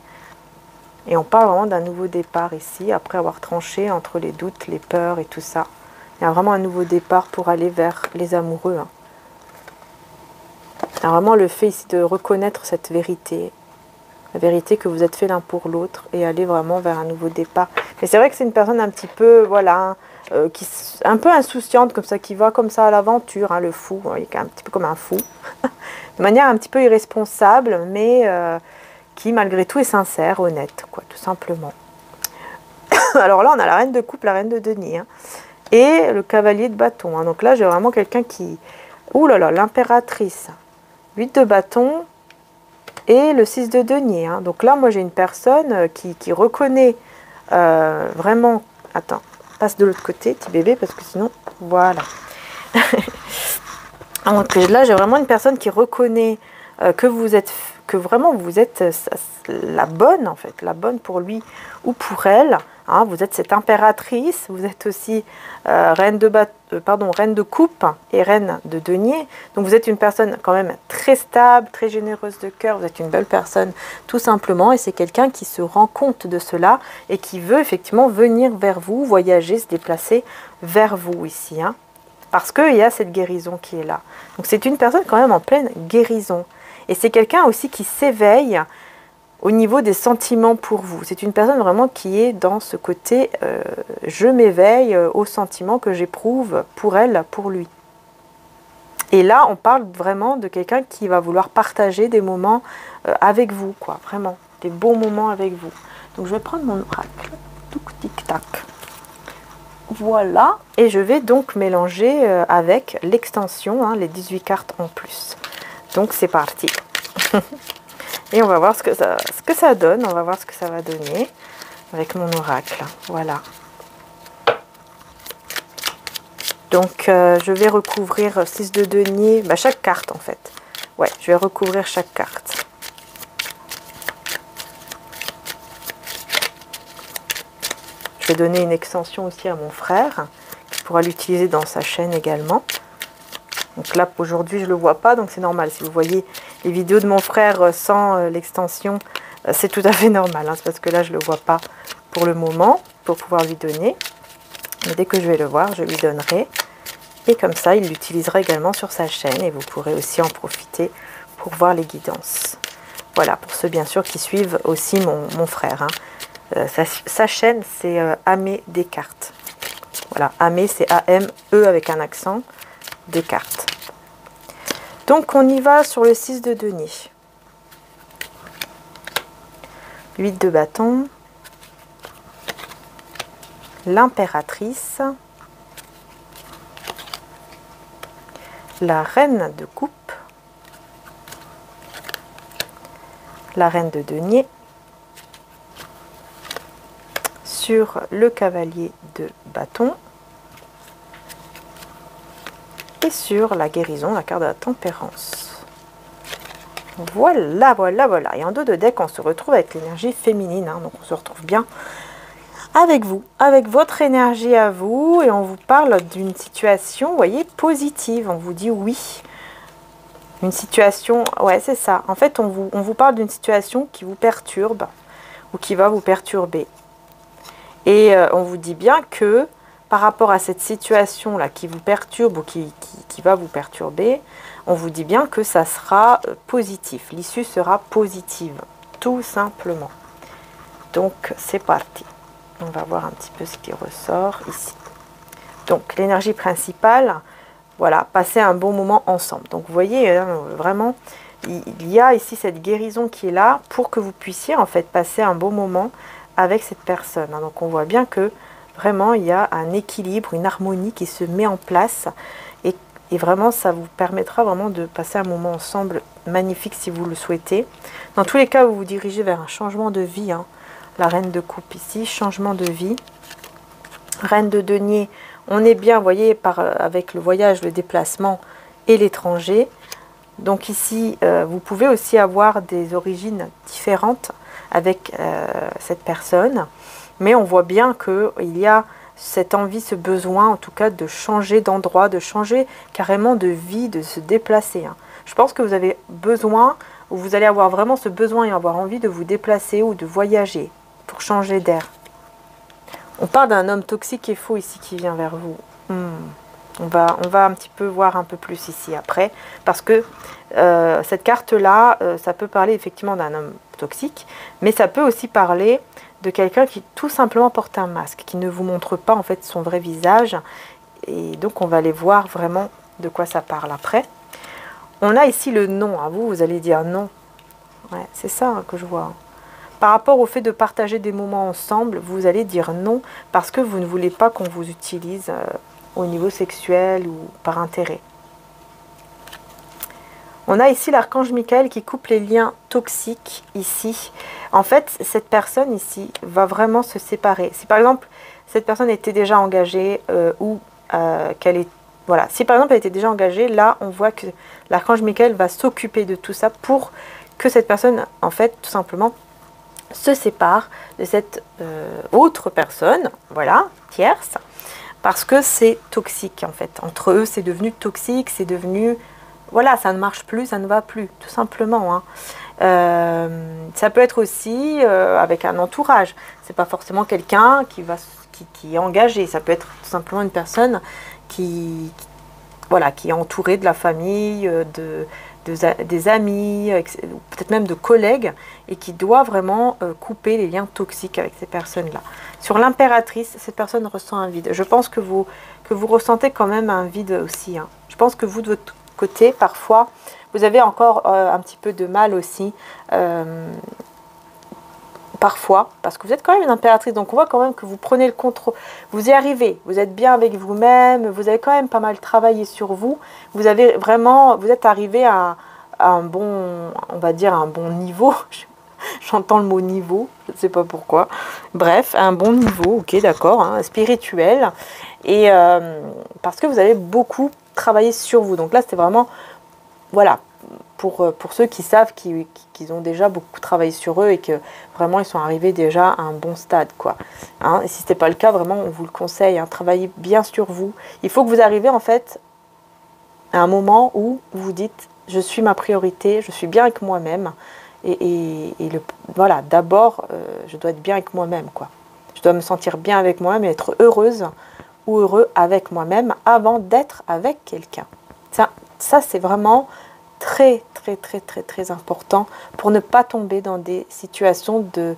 Et on parle vraiment d'un nouveau départ ici, après avoir tranché entre les doutes, les peurs et tout ça. Il y a vraiment un nouveau départ pour aller vers les amoureux. Hein. Il y a vraiment le fait ici de reconnaître cette vérité. La vérité que vous êtes fait l'un pour l'autre et aller vraiment vers un nouveau départ. Mais c'est vrai que c'est une personne un petit peu, voilà, un peu insouciante comme ça, qui va comme ça à l'aventure, hein, le fou, il est un petit peu comme un fou, de manière un petit peu irresponsable, mais qui malgré tout est sincère, honnête, quoi, tout simplement. Alors là, on a la reine de coupe, la reine de denier, hein, et le cavalier de bâton. Hein. Donc là, j'ai vraiment quelqu'un qui, ouh là là, l'impératrice, 8 de bâton. Et le 6 de denier. Hein. Donc là, moi, j'ai une personne qui reconnaît vraiment... Attends, passe de l'autre côté, petit bébé, parce que sinon... Voilà. Donc là, j'ai vraiment une personne qui reconnaît que vous êtes... Que vraiment, vous êtes la bonne, en fait. La bonne pour lui ou pour elle. Hein. Vous êtes cette impératrice. Vous êtes aussi reine de coupe et reine de denier. Donc vous êtes une personne quand même très stable, très généreuse de cœur. Vous êtes une belle personne tout simplement. Et c'est quelqu'un qui se rend compte de cela et qui veut effectivement venir vers vous, voyager, se déplacer vers vous ici. Hein, parce qu'il y a cette guérison qui est là. Donc c'est une personne quand même en pleine guérison. Et c'est quelqu'un aussi qui s'éveille au niveau des sentiments pour vous. C'est une personne vraiment qui est dans ce côté je m'éveille aux sentiments que j'éprouve pour elle, pour lui. Et là, on parle vraiment de quelqu'un qui va vouloir partager des moments avec vous, quoi, vraiment, des bons moments avec vous. Donc je vais prendre mon oracle. Tic-tac. Voilà. Et je vais donc mélanger avec l'extension, hein, les 18 cartes en plus. Donc c'est parti. Et on va voir ce que ça donne. On va voir ce que ça va donner avec mon oracle. Voilà. Donc je vais recouvrir 6 de denier. Bah, chaque carte en fait. Ouais, je vais recouvrir chaque carte. Je vais donner une extension aussi à mon frère, qui pourra l'utiliser dans sa chaîne également. Donc là, aujourd'hui, je ne le vois pas, donc c'est normal. Si vous voyez les vidéos de mon frère sans l'extension, c'est tout à fait normal. Hein, c'est parce que là, je ne le vois pas pour le moment, pour pouvoir lui donner. Mais dès que je vais le voir, je lui donnerai. Et comme ça, il l'utilisera également sur sa chaîne. Et vous pourrez aussi en profiter pour voir les guidances. Voilà, pour ceux bien sûr qui suivent aussi mon frère. Hein. Sa chaîne, c'est Amé Descartes. Voilà, Amé, c'est A-M-E avec un accent. Descartes. Donc on y va sur le 6 de denier. 8 de bâton. L'impératrice. La reine de coupe. La reine de denier. Sur le cavalier de bâton. Et sur la guérison, la carte de la tempérance. Voilà, voilà, voilà. Et en dos de deck, on se retrouve avec l'énergie féminine. Hein, donc on se retrouve bien avec vous, avec votre énergie à vous. Et on vous parle d'une situation, vous voyez, positive. On vous dit oui. Une situation, ouais, c'est ça. En fait, on vous parle d'une situation qui vous perturbe ou qui va vous perturber. Et on vous dit bien que par rapport à cette situation-là qui vous perturbe ou qui va vous perturber, on vous dit bien que ça sera positif. L'issue sera positive, tout simplement. Donc, c'est parti. On va voir un petit peu ce qui ressort ici. Donc, l'énergie principale, voilà, passer un bon moment ensemble. Donc, vous voyez, vraiment, il y a ici cette guérison qui est là pour que vous puissiez, en fait, passer un bon moment avec cette personne. Donc, on voit bien que vraiment, il y a un équilibre, une harmonie qui se met en place. Et vraiment, ça vous permettra vraiment de passer un moment ensemble magnifique si vous le souhaitez. Dans tous les cas, vous vous dirigez vers un changement de vie. Hein. La reine de coupe ici, changement de vie. Reine de denier, on est bien, vous voyez, avec le voyage, le déplacement et l'étranger. Donc ici, vous pouvez aussi avoir des origines différentes avec cette personne. Mais on voit bien qu'il y a cette envie, ce besoin, en tout cas, de changer d'endroit, de changer carrément de vie, de se déplacer. Hein. Je pense que vous avez besoin, ou vous allez avoir vraiment ce besoin et avoir envie de vous déplacer ou de voyager pour changer d'air. On parle d'un homme toxique et faux ici qui vient vers vous. On va un petit peu voir un peu plus ici après. Parce que cette carte-là, ça peut parler effectivement d'un homme toxique. Mais ça peut aussi parler de quelqu'un qui tout simplement porte un masque. Qui ne vous montre pas en fait son vrai visage. Et donc on va aller voir vraiment de quoi ça parle après. On a ici le non. À vous, vous allez dire non. Ouais, c'est ça hein, que je vois. Par rapport au fait de partager des moments ensemble, vous allez dire non parce que vous ne voulez pas qu'on vous utilise au niveau sexuel ou par intérêt. On a ici l'archange Michael qui coupe les liens toxiques ici. En fait, cette personne ici va vraiment se séparer. Si par exemple, cette personne était déjà engagée ou qu'elle est... Voilà, si par exemple elle était déjà engagée, là on voit que l'archange Michael va s'occuper de tout ça pour que cette personne, en fait, tout simplement, se sépare de cette autre personne, voilà, tierce, parce que c'est toxique en fait. Entre eux, c'est devenu toxique, c'est devenu, voilà, ça ne marche plus, ça ne va plus, tout simplement. Hein. Ça peut être aussi avec un entourage. C'est pas forcément quelqu'un qui est engagé. Ça peut être tout simplement une personne voilà, qui est entourée de la famille, des amis, peut-être même de collègues, et qui doit vraiment couper les liens toxiques avec ces personnes-là. Sur l'impératrice, cette personne ressent un vide. Je pense que vous ressentez quand même un vide aussi. Hein. Je pense que vous, de votre côté, parfois, vous avez encore un petit peu de mal aussi, parfois, parce que vous êtes quand même une impératrice, donc on voit quand même que vous prenez le contrôle, vous y arrivez, vous êtes bien avec vous-même, vous avez quand même pas mal travaillé sur vous, vous êtes arrivé à un bon, on va dire un bon niveau, j'entends le mot niveau, je ne sais pas pourquoi, bref, à un bon niveau, ok d'accord, hein, spirituel, et parce que vous avez beaucoup travaillé sur vous, donc là c'était vraiment, voilà, pour ceux qui savent qu'ils ont déjà beaucoup travaillé sur eux et que vraiment ils sont arrivés déjà à un bon stade, quoi. Hein, et si ce n'est pas le cas, vraiment on vous le conseille, hein, travaillez bien sur vous. Il faut que vous arriviez en fait à un moment où vous dites je suis ma priorité, je suis bien avec moi-même voilà, d'abord je dois être bien avec moi-même, quoi. Je dois me sentir bien avec moi-même et être heureuse ou heureux avec moi-même avant d'être avec quelqu'un. Ça c'est vraiment très important pour ne pas tomber dans des situations de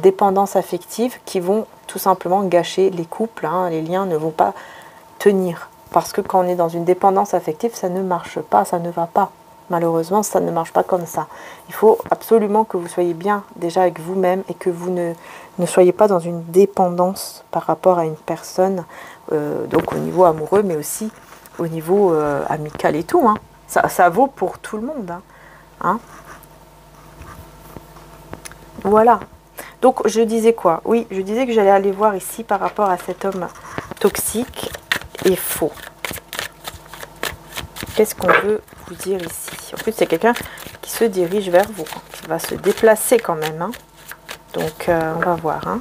dépendance affective qui vont tout simplement gâcher les couples, hein. Les liens ne vont pas tenir parce que quand on est dans une dépendance affective, ça ne marche pas, ça ne va pas. Malheureusement, ça ne marche pas comme ça. Il faut absolument que vous soyez bien déjà avec vous-même et que vous ne soyez pas dans une dépendance par rapport à une personne, donc au niveau amoureux, mais aussi au niveau amical et tout, hein. Ça vaut pour tout le monde. Hein. Voilà. Donc, je disais quoi? Oui, je disais que j'allais aller voir ici par rapport à cet homme toxique et faux. Qu'est-ce qu'on veut vous dire ici? En plus, c'est quelqu'un qui se dirige vers vous, hein, qui va se déplacer quand même. Hein. Donc, on va voir. Hein.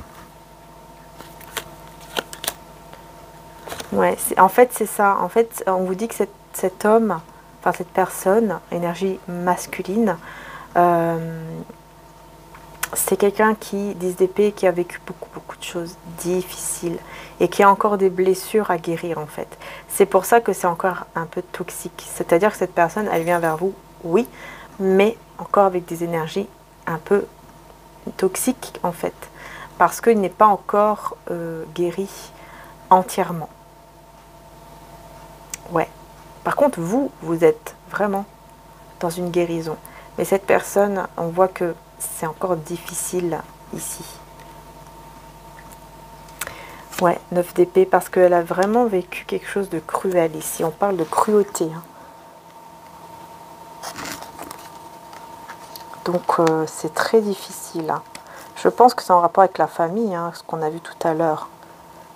Ouais, en fait, c'est ça. En fait, on vous dit que cet homme... Enfin, cette personne, énergie masculine, c'est quelqu'un qui, 10 d'épée, qui a vécu beaucoup de choses difficiles et qui a encore des blessures à guérir en fait. C'est pour ça que c'est encore un peu toxique. C'est-à-dire que cette personne, elle vient vers vous, oui, mais encore avec des énergies un peu toxiques en fait. Parce qu'il n'est pas encore guéri entièrement. Ouais. Par contre, vous êtes vraiment dans une guérison. Mais cette personne, on voit que c'est encore difficile ici. Ouais, 9 d'épée, parce qu'elle a vraiment vécu quelque chose de cruel ici. On parle de cruauté. Hein. Donc, c'est très difficile. Hein. Je pense que c'est en rapport avec la famille, hein, ce qu'on a vu tout à l'heure.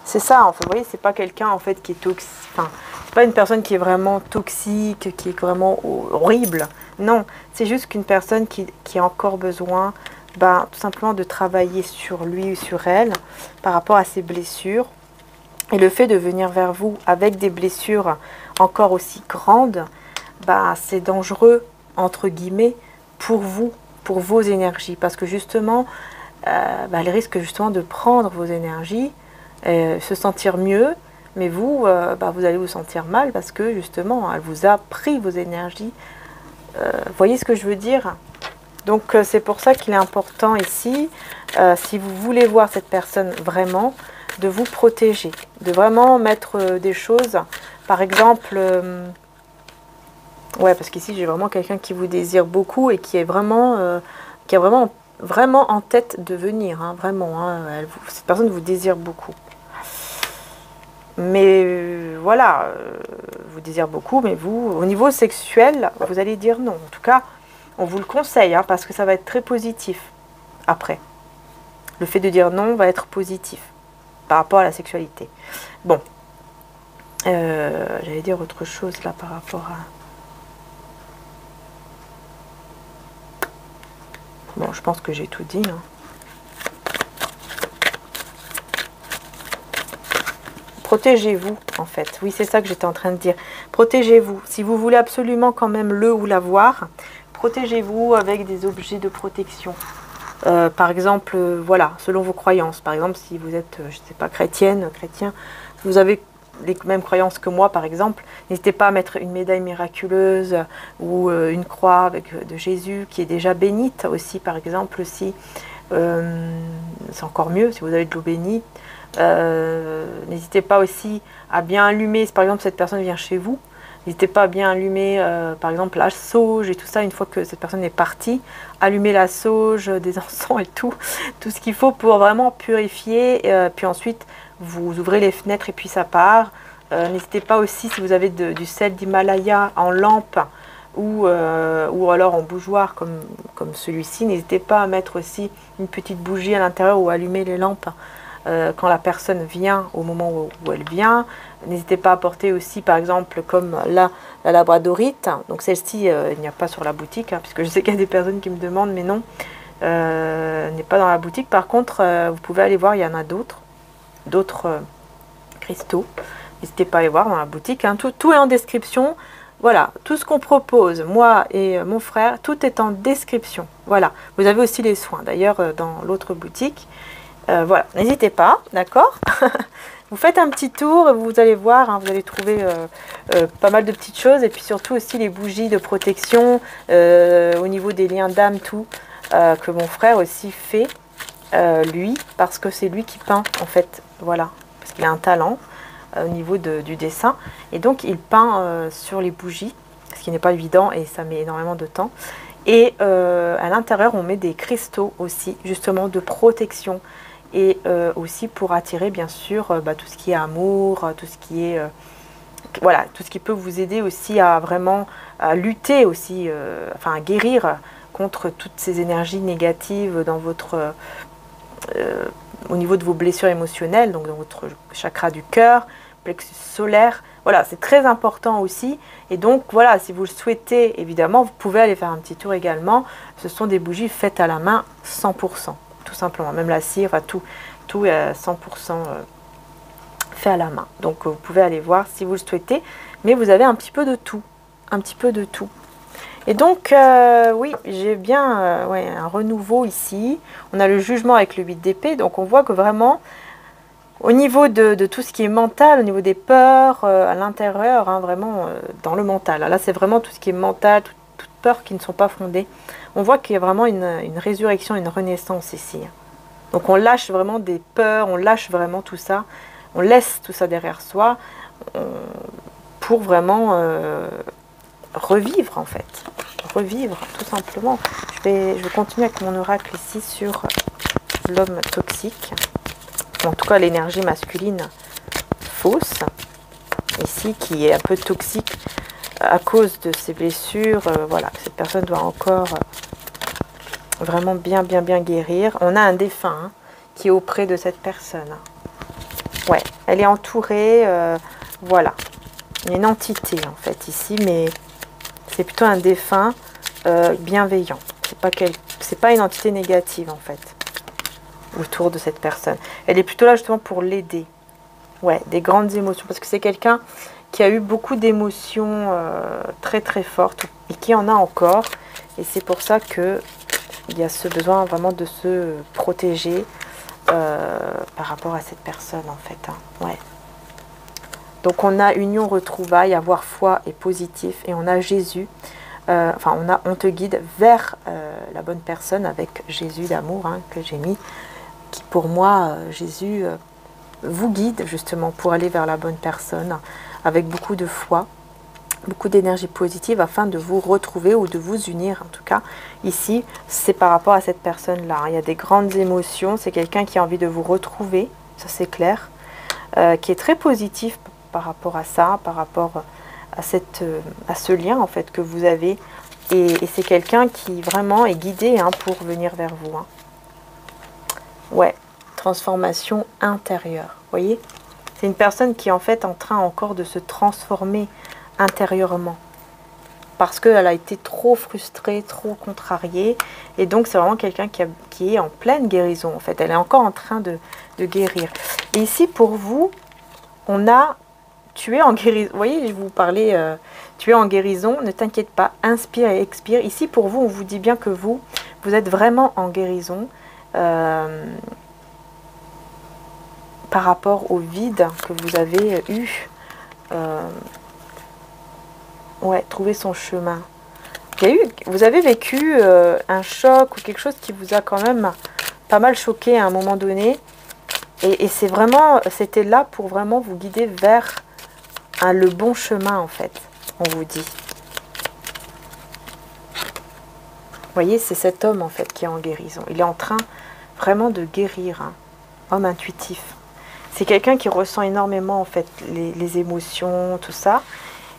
C'est ça, en fait, vous voyez, c'est pas quelqu'un en fait qui est toxique, enfin, c'est pas une personne qui est vraiment toxique, qui est vraiment horrible. Non, c'est juste qu'une personne qui a encore besoin, ben, tout simplement de travailler sur lui ou sur elle par rapport à ses blessures. Et le fait de venir vers vous avec des blessures encore aussi grandes, ben, c'est dangereux, entre guillemets, pour vous, pour vos énergies. Parce que justement, ben, elle risque justement de prendre vos énergies, se sentir mieux, mais vous, bah, vous allez vous sentir mal parce que justement, elle vous a pris vos énergies. Vous voyez ce que je veux dire? Donc c'est pour ça qu'il est important ici, si vous voulez voir cette personne vraiment, de vous protéger, de vraiment mettre des choses, par exemple, ouais, parce qu'ici j'ai vraiment quelqu'un qui vous désire beaucoup et qui est vraiment, qui a vraiment en tête de venir, hein, vraiment, hein, cette personne vous désire beaucoup. Mais voilà, vous désire beaucoup, mais vous, au niveau sexuel, vous allez dire non. En tout cas, on vous le conseille, hein, parce que ça va être très positif après. Le fait de dire non va être positif par rapport à la sexualité. Bon, j'allais dire autre chose là par rapport à... Bon, je pense que j'ai tout dit, hein. Protégez-vous, en fait. Oui, c'est ça que j'étais en train de dire. Protégez-vous. Si vous voulez absolument quand même le ou la voir, protégez-vous avec des objets de protection. Par exemple, voilà, selon vos croyances. Par exemple, si vous êtes, je ne sais pas, chrétienne, chrétien, vous avez les mêmes croyances que moi, par exemple, n'hésitez pas à mettre une médaille miraculeuse ou une croix avec de Jésus qui est déjà bénite aussi, par exemple, si c'est encore mieux si vous avez de l'eau bénite. N'hésitez pas aussi à bien allumer, si par exemple cette personne vient chez vous, n'hésitez pas à bien allumer par exemple la sauge et tout ça une fois que cette personne est partie, allumer la sauge, des encens et tout ce qu'il faut pour vraiment purifier, puis ensuite vous ouvrez les fenêtres et puis ça part. N'hésitez pas aussi, si vous avez du sel d'Himalaya en lampe ou alors en bougeoir comme celui-ci, n'hésitez pas à mettre aussi une petite bougie à l'intérieur ou allumer les lampes quand la personne vient, au moment où elle vient. N'hésitez pas à porter aussi, par exemple, comme là, la labradorite. Donc celle-ci, il n'y a pas sur la boutique, hein, puisque je sais qu'il y a des personnes qui me demandent, mais non, n'est pas dans la boutique. Par contre, vous pouvez aller voir, il y en a d'autres cristaux. N'hésitez pas à aller voir dans la boutique, hein. Tout est en description. Voilà, tout ce qu'on propose, moi et mon frère, tout est en description. Voilà, vous avez aussi les soins, d'ailleurs, dans l'autre boutique. Voilà, n'hésitez pas, d'accord? Vous faites un petit tour, vous allez voir, hein, vous allez trouver pas mal de petites choses. Et puis surtout aussi les bougies de protection, au niveau des liens d'âme, tout, que mon frère aussi fait, lui, parce que c'est lui qui peint, en fait, voilà. Parce qu'il a un talent au niveau du dessin. Et donc, il peint sur les bougies, ce qui n'est pas évident et ça met énormément de temps. Et à l'intérieur, on met des cristaux aussi, justement, de protection. Et aussi pour attirer bien sûr tout ce qui est amour, tout ce qui est voilà, tout ce qui peut vous aider aussi à vraiment à lutter aussi, enfin à guérir contre toutes ces énergies négatives dans votre au niveau de vos blessures émotionnelles, donc dans votre chakra du cœur, plexus solaire. Voilà, c'est très important aussi. Et donc voilà, si vous le souhaitez, évidemment, vous pouvez aller faire un petit tour également. Ce sont des bougies faites à la main 100%. Tout simplement, même la cire, enfin, tout est à 100% fait à la main. Donc vous pouvez aller voir si vous le souhaitez, mais vous avez un petit peu de tout, un petit peu de tout. Et donc oui, j'ai bien ouais, un renouveau ici. On a le jugement avec le 8 d'épée, donc on voit que vraiment au niveau de tout ce qui est mental, au niveau des peurs à l'intérieur, hein, vraiment dans le mental. Là c'est vraiment tout ce qui est mental, toutes peurs qui ne sont pas fondées. On voit qu'il y a vraiment une résurrection, une renaissance ici. Donc on lâche vraiment des peurs, on lâche vraiment tout ça, on laisse tout ça derrière soi pour vraiment revivre en fait. Revivre tout simplement. Je vais continuer avec mon oracle ici sur l'homme toxique. En tout cas l'énergie masculine fausse, ici qui est un peu toxique à cause de ses blessures, voilà, cette personne doit encore vraiment bien guérir. On a un défunt hein, qui est auprès de cette personne. Ouais, elle est entourée, voilà. Il y a une entité en fait ici, mais c'est plutôt un défunt bienveillant. C'est pas une entité négative en fait, autour de cette personne. Elle est plutôt là justement pour l'aider. Ouais, des grandes émotions, parce que c'est quelqu'un qui a eu beaucoup d'émotions très très fortes et qui en a encore. Et c'est pour ça que il y a ce besoin vraiment de se protéger par rapport à cette personne en fait. Hein. Ouais. Donc on a union, retrouvailles, avoir foi et positif. Et on a Jésus. Enfin, on te guide vers la bonne personne avec Jésus d'amour hein, que j'ai mis. Qui pour moi, Jésus vous guide justement pour aller vers la bonne personne avec beaucoup de foi, beaucoup d'énergie positive afin de vous retrouver ou de vous unir en tout cas. Ici, c'est par rapport à cette personne-là. Il y a des grandes émotions. C'est quelqu'un qui a envie de vous retrouver, ça c'est clair, qui est très positif par rapport à ça, par rapport à ce lien en fait que vous avez. Et c'est quelqu'un qui vraiment est guidé hein, pour venir vers vous. Hein. Ouais, transformation intérieure. Vous voyez, c'est une personne qui est en fait en train encore de se transformer intérieurement. Parce qu'elle a été trop frustrée, trop contrariée. Et donc c'est vraiment quelqu'un qui est en pleine guérison en fait. Elle est encore en train de guérir. Et ici pour vous, on a... Tu es en guérison. Vous voyez, je vous parlais, tu es en guérison, ne t'inquiète pas, inspire et expire. Ici, pour vous, on vous dit bien que vous êtes vraiment en guérison par rapport au vide que vous avez eu. Ouais, trouver son chemin. Vous avez vécu un choc ou quelque chose qui vous a quand même pas mal choqué à un moment donné. Et c'est vraiment, c'était là pour vraiment vous guider vers... le bon chemin en fait, on vous dit. Vous voyez, c'est cet homme en fait qui est en guérison. Il est en train vraiment de guérir, hein. Homme intuitif. C'est quelqu'un qui ressent énormément en fait les émotions, tout ça.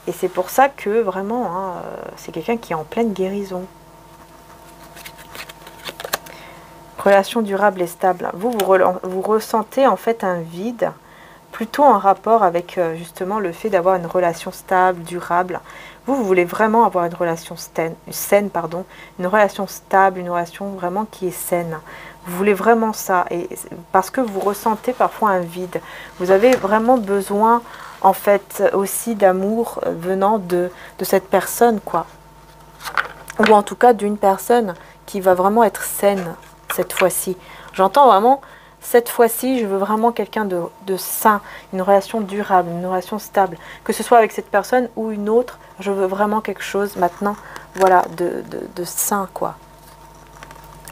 Et c'est pour ça que vraiment, hein, c'est quelqu'un qui est en pleine guérison. Relation durable et stable. Vous ressentez en fait un vide, plutôt en rapport avec justement le fait d'avoir une relation stable, durable. Vous voulez vraiment avoir une relation saine, pardon, une relation stable, une relation vraiment qui est saine. Vous voulez vraiment ça, et parce que vous ressentez parfois un vide. Vous avez vraiment besoin, en fait, aussi d'amour venant de cette personne, quoi. Ou en tout cas d'une personne qui va vraiment être saine cette fois-ci. J'entends vraiment... Cette fois-ci, je veux vraiment quelqu'un de sain, une relation durable, une relation stable. Que ce soit avec cette personne ou une autre, je veux vraiment quelque chose maintenant, voilà, de sain, quoi.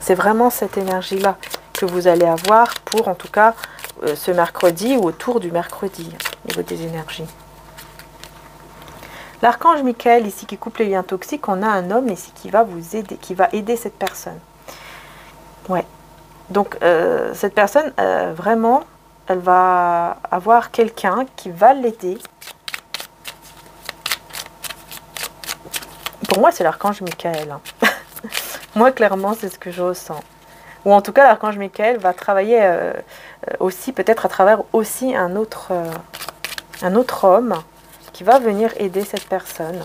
C'est vraiment cette énergie-là que vous allez avoir pour, en tout cas, ce mercredi ou autour du mercredi, au niveau des énergies. L'archange Michael, ici, qui coupe les liens toxiques, on a un homme ici qui va vous aider, qui va aider cette personne. Ouais. Donc, cette personne, vraiment, elle va avoir quelqu'un qui va l'aider. Pour moi, c'est l'archange Michael. Hein. Moi, clairement, c'est ce que je ressens. Ou en tout cas, l'archange Michael va travailler aussi, peut-être à travers aussi un autre homme qui va venir aider cette personne.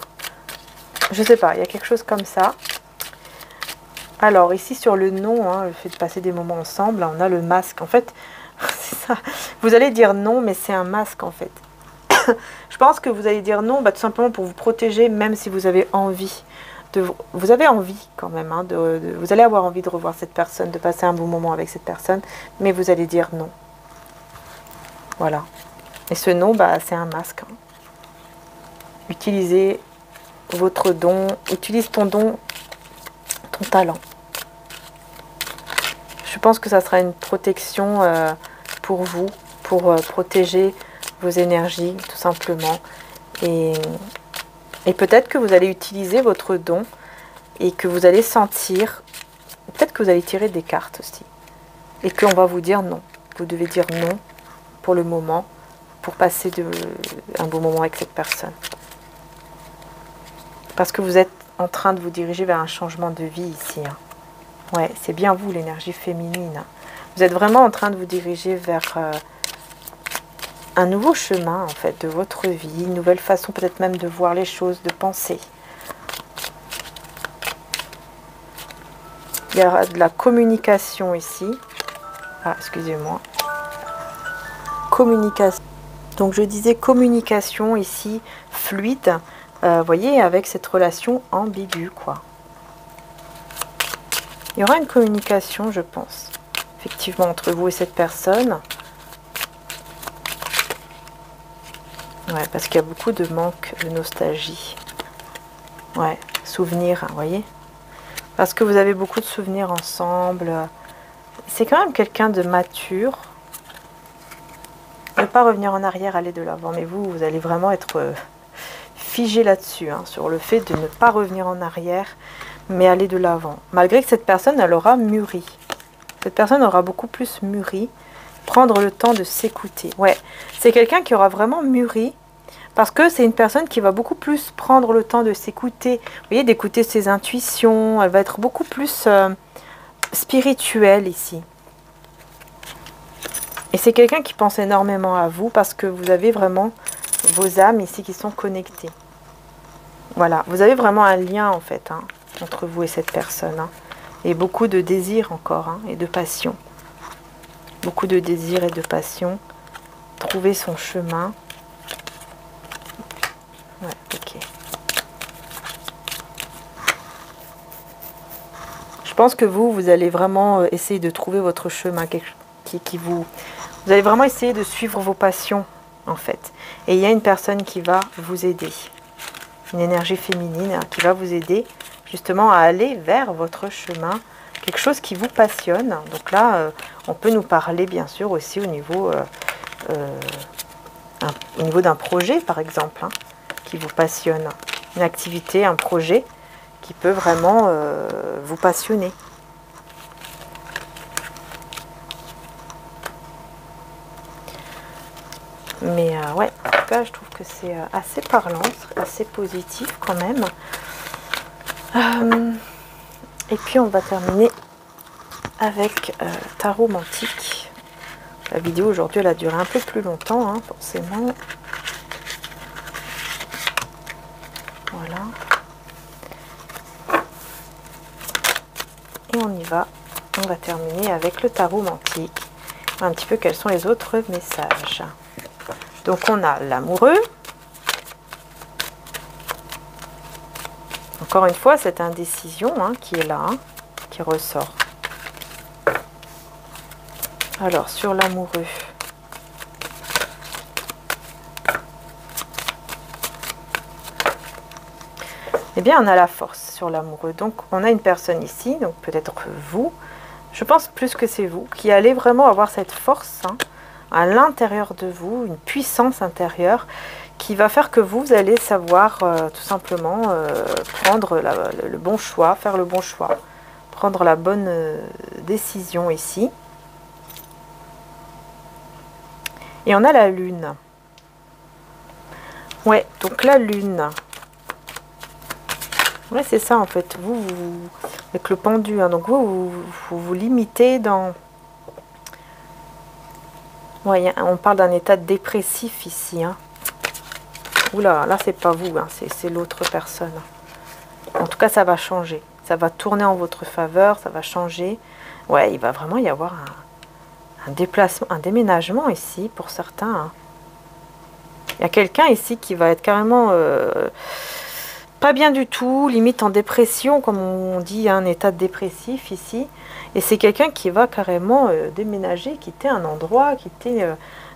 Je sais pas, il y a quelque chose comme ça. Alors, ici, sur le nom, hein, le fait de passer des moments ensemble, on a le masque. En fait, c'est ça. Vous allez dire non, mais c'est un masque, en fait. Je pense que vous allez dire non, tout simplement pour vous protéger, même si vous avez envie. Vous avez envie, quand même. Hein, vous allez avoir envie de revoir cette personne, de passer un bon moment avec cette personne, mais vous allez dire non. Voilà. Et ce non, c'est un masque. Hein. Utilisez votre don. Utilise ton don, ton talent. Je pense que ça sera une protection pour vous, pour protéger vos énergies, tout simplement. Et peut-être que vous allez utiliser votre don et que vous allez sentir, peut-être que vous allez tirer des cartes aussi. Et qu'on va vous dire non. Vous devez dire non pour le moment, pour passer un bon moment avec cette personne. Parce que vous êtes en train de vous diriger vers un changement de vie ici. Hein. Ouais, c'est bien vous, l'énergie féminine. Vous êtes vraiment en train de vous diriger vers un nouveau chemin en fait de votre vie, une nouvelle façon peut-être même de voir les choses, de penser. Il y aura de la communication ici. Ah, excusez-moi. Communication. Donc je disais communication ici, fluide, vous voyez, avec cette relation ambiguë, quoi. Il y aura une communication, je pense, effectivement, entre vous et cette personne. Ouais, parce qu'il y a beaucoup de manque, de nostalgie. Ouais, souvenirs, vous voyez. Parce que vous avez beaucoup de souvenirs ensemble. C'est quand même quelqu'un de mature. Ne pas revenir en arrière, aller de l'avant. Mais vous, vous allez vraiment être figé là-dessus, hein, sur le fait de ne pas revenir en arrière, mais aller de l'avant. Malgré que cette personne, elle aura mûri. Cette personne aura beaucoup plus mûri. Prendre le temps de s'écouter. Ouais, c'est quelqu'un qui aura vraiment mûri. Parce que c'est une personne qui va beaucoup plus prendre le temps de s'écouter. Vous voyez, d'écouter ses intuitions. Elle va être beaucoup plus spirituelle ici. Et c'est quelqu'un qui pense énormément à vous parce que vous avez vraiment vos âmes ici qui sont connectées. Voilà, vous avez vraiment un lien en fait, hein, entre vous et cette personne. Hein. Et beaucoup de désir encore, hein, et de passion. Beaucoup de désir et de passion. Trouver son chemin. Ouais, ok. Je pense que vous allez vraiment essayer de trouver votre chemin qui vous... Vous allez vraiment essayer de suivre vos passions, en fait. Et il y a une personne qui va vous aider. Une énergie féminine, hein, qui va vous aider justement à aller vers votre chemin. Quelque chose qui vous passionne. Donc là, on peut nous parler, bien sûr, aussi au niveau d'un projet, par exemple, hein, qui vous passionne. Une activité, un projet qui peut vraiment vous passionner. Mais ouais, en tout cas, je trouve que c'est assez parlant, assez positif quand même. Et puis, on va terminer avec tarot mantique. La vidéo aujourd'hui, elle a duré un peu plus longtemps, hein, forcément. Voilà. Et on y va. On va terminer avec le tarot mantique. Un petit peu quels sont les autres messages. Donc on a l'amoureux. Encore une fois, cette indécision, hein, qui est là, hein, qui ressort. Alors, sur l'amoureux. Eh bien, on a la force sur l'amoureux. Donc, on a une personne ici, donc peut-être vous. Je pense plus que c'est vous, qui allez vraiment avoir cette force, hein, à l'intérieur de vous, une puissance intérieure qui va faire que vous allez savoir tout simplement prendre le bon choix, faire le bon choix, prendre la bonne décision ici. Et on a la lune. Ouais, donc la lune. Ouais, c'est ça en fait. Vous avec le pendu, hein, donc vous limitez dans... Ouais, on parle d'un état dépressif ici. Hein. Oula, là c'est pas vous, hein, c'est l'autre personne. En tout cas, ça va changer. Ça va tourner en votre faveur, ça va changer. Ouais, il va vraiment y avoir un déplacement, un déménagement ici pour certains. Hein. Il y a quelqu'un ici qui va être carrément pas bien du tout, limite en dépression, comme on dit, un état dépressif ici. Et c'est quelqu'un qui va carrément déménager, quitter un endroit, quitter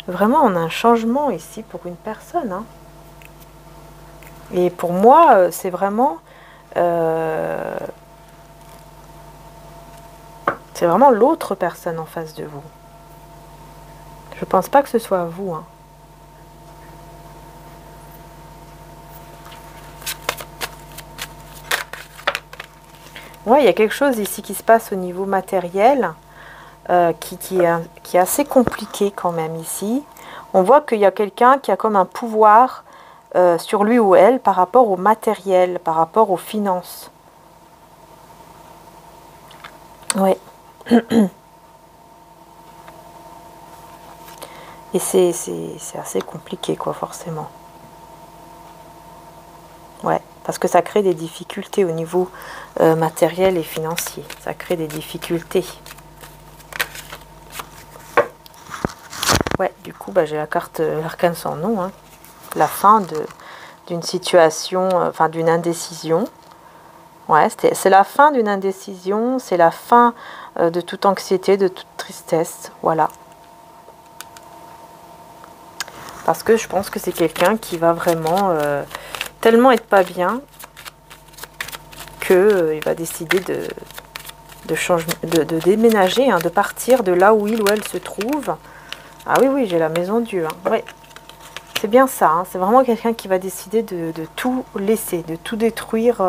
vraiment en un changement ici pour une personne. Hein. Et pour moi, c'est vraiment l'autre personne en face de vous. Je pense pas que ce soit vous. Hein. Ouais, il y a quelque chose ici qui se passe au niveau matériel qui est assez compliqué quand même ici. On voit qu'il y a quelqu'un qui a comme un pouvoir sur lui ou elle par rapport au matériel, par rapport aux finances. Ouais. Et c'est assez compliqué, quoi, forcément. Ouais, parce que ça crée des difficultés au niveau matériel et financier. Ça crée des difficultés. Ouais, du coup, bah, j'ai la carte l'arcane sans nom. Hein. La fin d'une situation, enfin d'une indécision. Ouais, c'est la fin d'une indécision, c'est la fin de toute anxiété, de toute tristesse. Voilà. Parce que je pense que c'est quelqu'un qui va vraiment tellement être pas bien qu'il va décider de déménager, hein, de partir de là où il ou elle se trouve. Ah oui, oui, j'ai la maison Dieu. Hein. Ouais. C'est bien ça, hein. C'est vraiment quelqu'un qui va décider de tout laisser, de tout détruire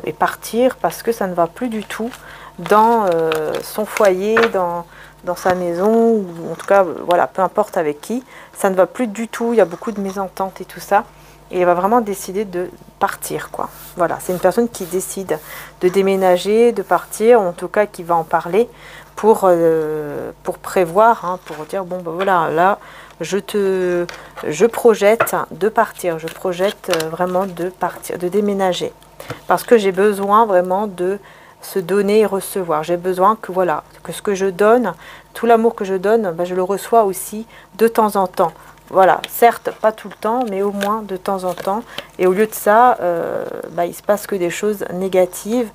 et partir parce que ça ne va plus du tout dans son foyer, dans sa maison, ou en tout cas, voilà, peu importe avec qui, ça ne va plus du tout, il y a beaucoup de mésententes et tout ça, et il va vraiment décider de partir, quoi. Voilà, c'est une personne qui décide de déménager, de partir, ou en tout cas qui va en parler pour prévoir, hein, pour dire, bon, ben voilà, là, je projette de partir, je projette vraiment de partir, de déménager, parce que j'ai besoin vraiment de se donner et recevoir. J'ai besoin que voilà, que ce que je donne, tout l'amour que je donne, ben, je le reçois aussi de temps en temps. Voilà, certes, pas tout le temps, mais au moins de temps en temps. Et au lieu de ça, ben, il se passe que des choses négatives.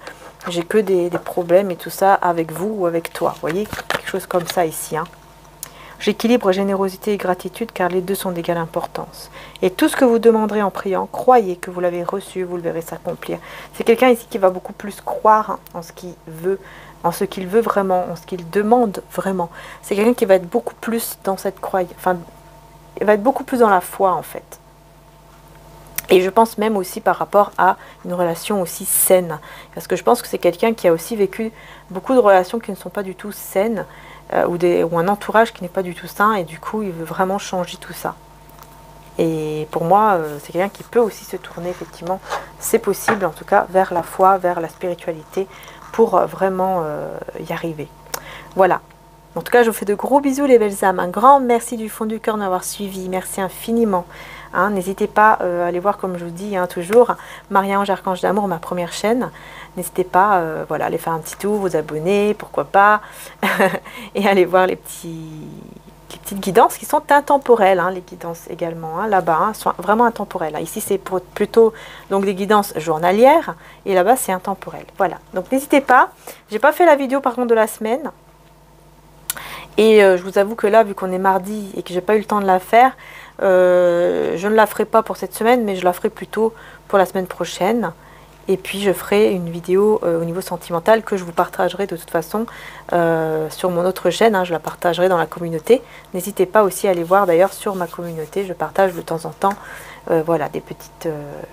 J'ai que des problèmes et tout ça avec vous ou avec toi. Vous voyez, quelque chose comme ça ici. Hein. J'équilibre générosité et gratitude car les deux sont d'égale importance. Et tout ce que vous demanderez en priant, croyez que vous l'avez reçu, vous le verrez s'accomplir. C'est quelqu'un ici qui va beaucoup plus croire en ce qu'il veut, en ce qu'il veut vraiment, en ce qu'il demande vraiment. C'est quelqu'un qui va être beaucoup plus dans cette croyance, enfin, il va être beaucoup plus dans la foi en fait. Et je pense même aussi par rapport à une relation aussi saine. Parce que je pense que c'est quelqu'un qui a aussi vécu beaucoup de relations qui ne sont pas du tout saines, ou un entourage qui n'est pas du tout sain, et du coup il veut vraiment changer tout ça. Et pour moi, c'est quelqu'un qui peut aussi se tourner, effectivement, c'est possible en tout cas, vers la foi, vers la spiritualité, pour vraiment y arriver. Voilà. En tout cas, je vous fais de gros bisous les belles âmes. Un grand merci du fond du cœur de m'avoir suivi. Merci infiniment. Hein, n'hésitez pas à aller voir, comme je vous dis, hein, toujours, Marie-Ange Archange d'Amour, ma première chaîne. N'hésitez pas, voilà, aller faire un petit tour, vous abonner, pourquoi pas, et aller voir les petites guidances qui sont intemporelles, hein, les guidances également, hein, là-bas, hein, sont vraiment intemporelles. Hein. Ici, c'est plutôt donc des guidances journalières, et là-bas, c'est intemporel. Voilà, donc n'hésitez pas. J'ai pas fait la vidéo, par contre, de la semaine. Et je vous avoue que là, vu qu'on est mardi et que j'ai pas eu le temps de la faire, je ne la ferai pas pour cette semaine, mais je la ferai plutôt pour la semaine prochaine. Et puis je ferai une vidéo au niveau sentimental que je vous partagerai de toute façon sur mon autre chaîne, hein, je la partagerai dans la communauté. N'hésitez pas aussi à aller voir d'ailleurs sur ma communauté, je partage de temps en temps voilà, des petites,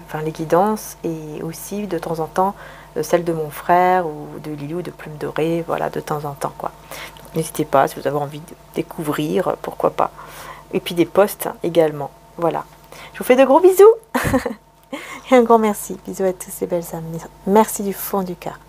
enfin les guidances, et aussi de temps en temps celle de mon frère ou de Lilou de Plume Dorée, voilà, de temps en temps quoi. N'hésitez pas si vous avez envie de découvrir, pourquoi pas. Et puis des posts également. Voilà. Je vous fais de gros bisous. Et un grand merci. Bisous à tous ces belles âmes. Merci du fond du cœur.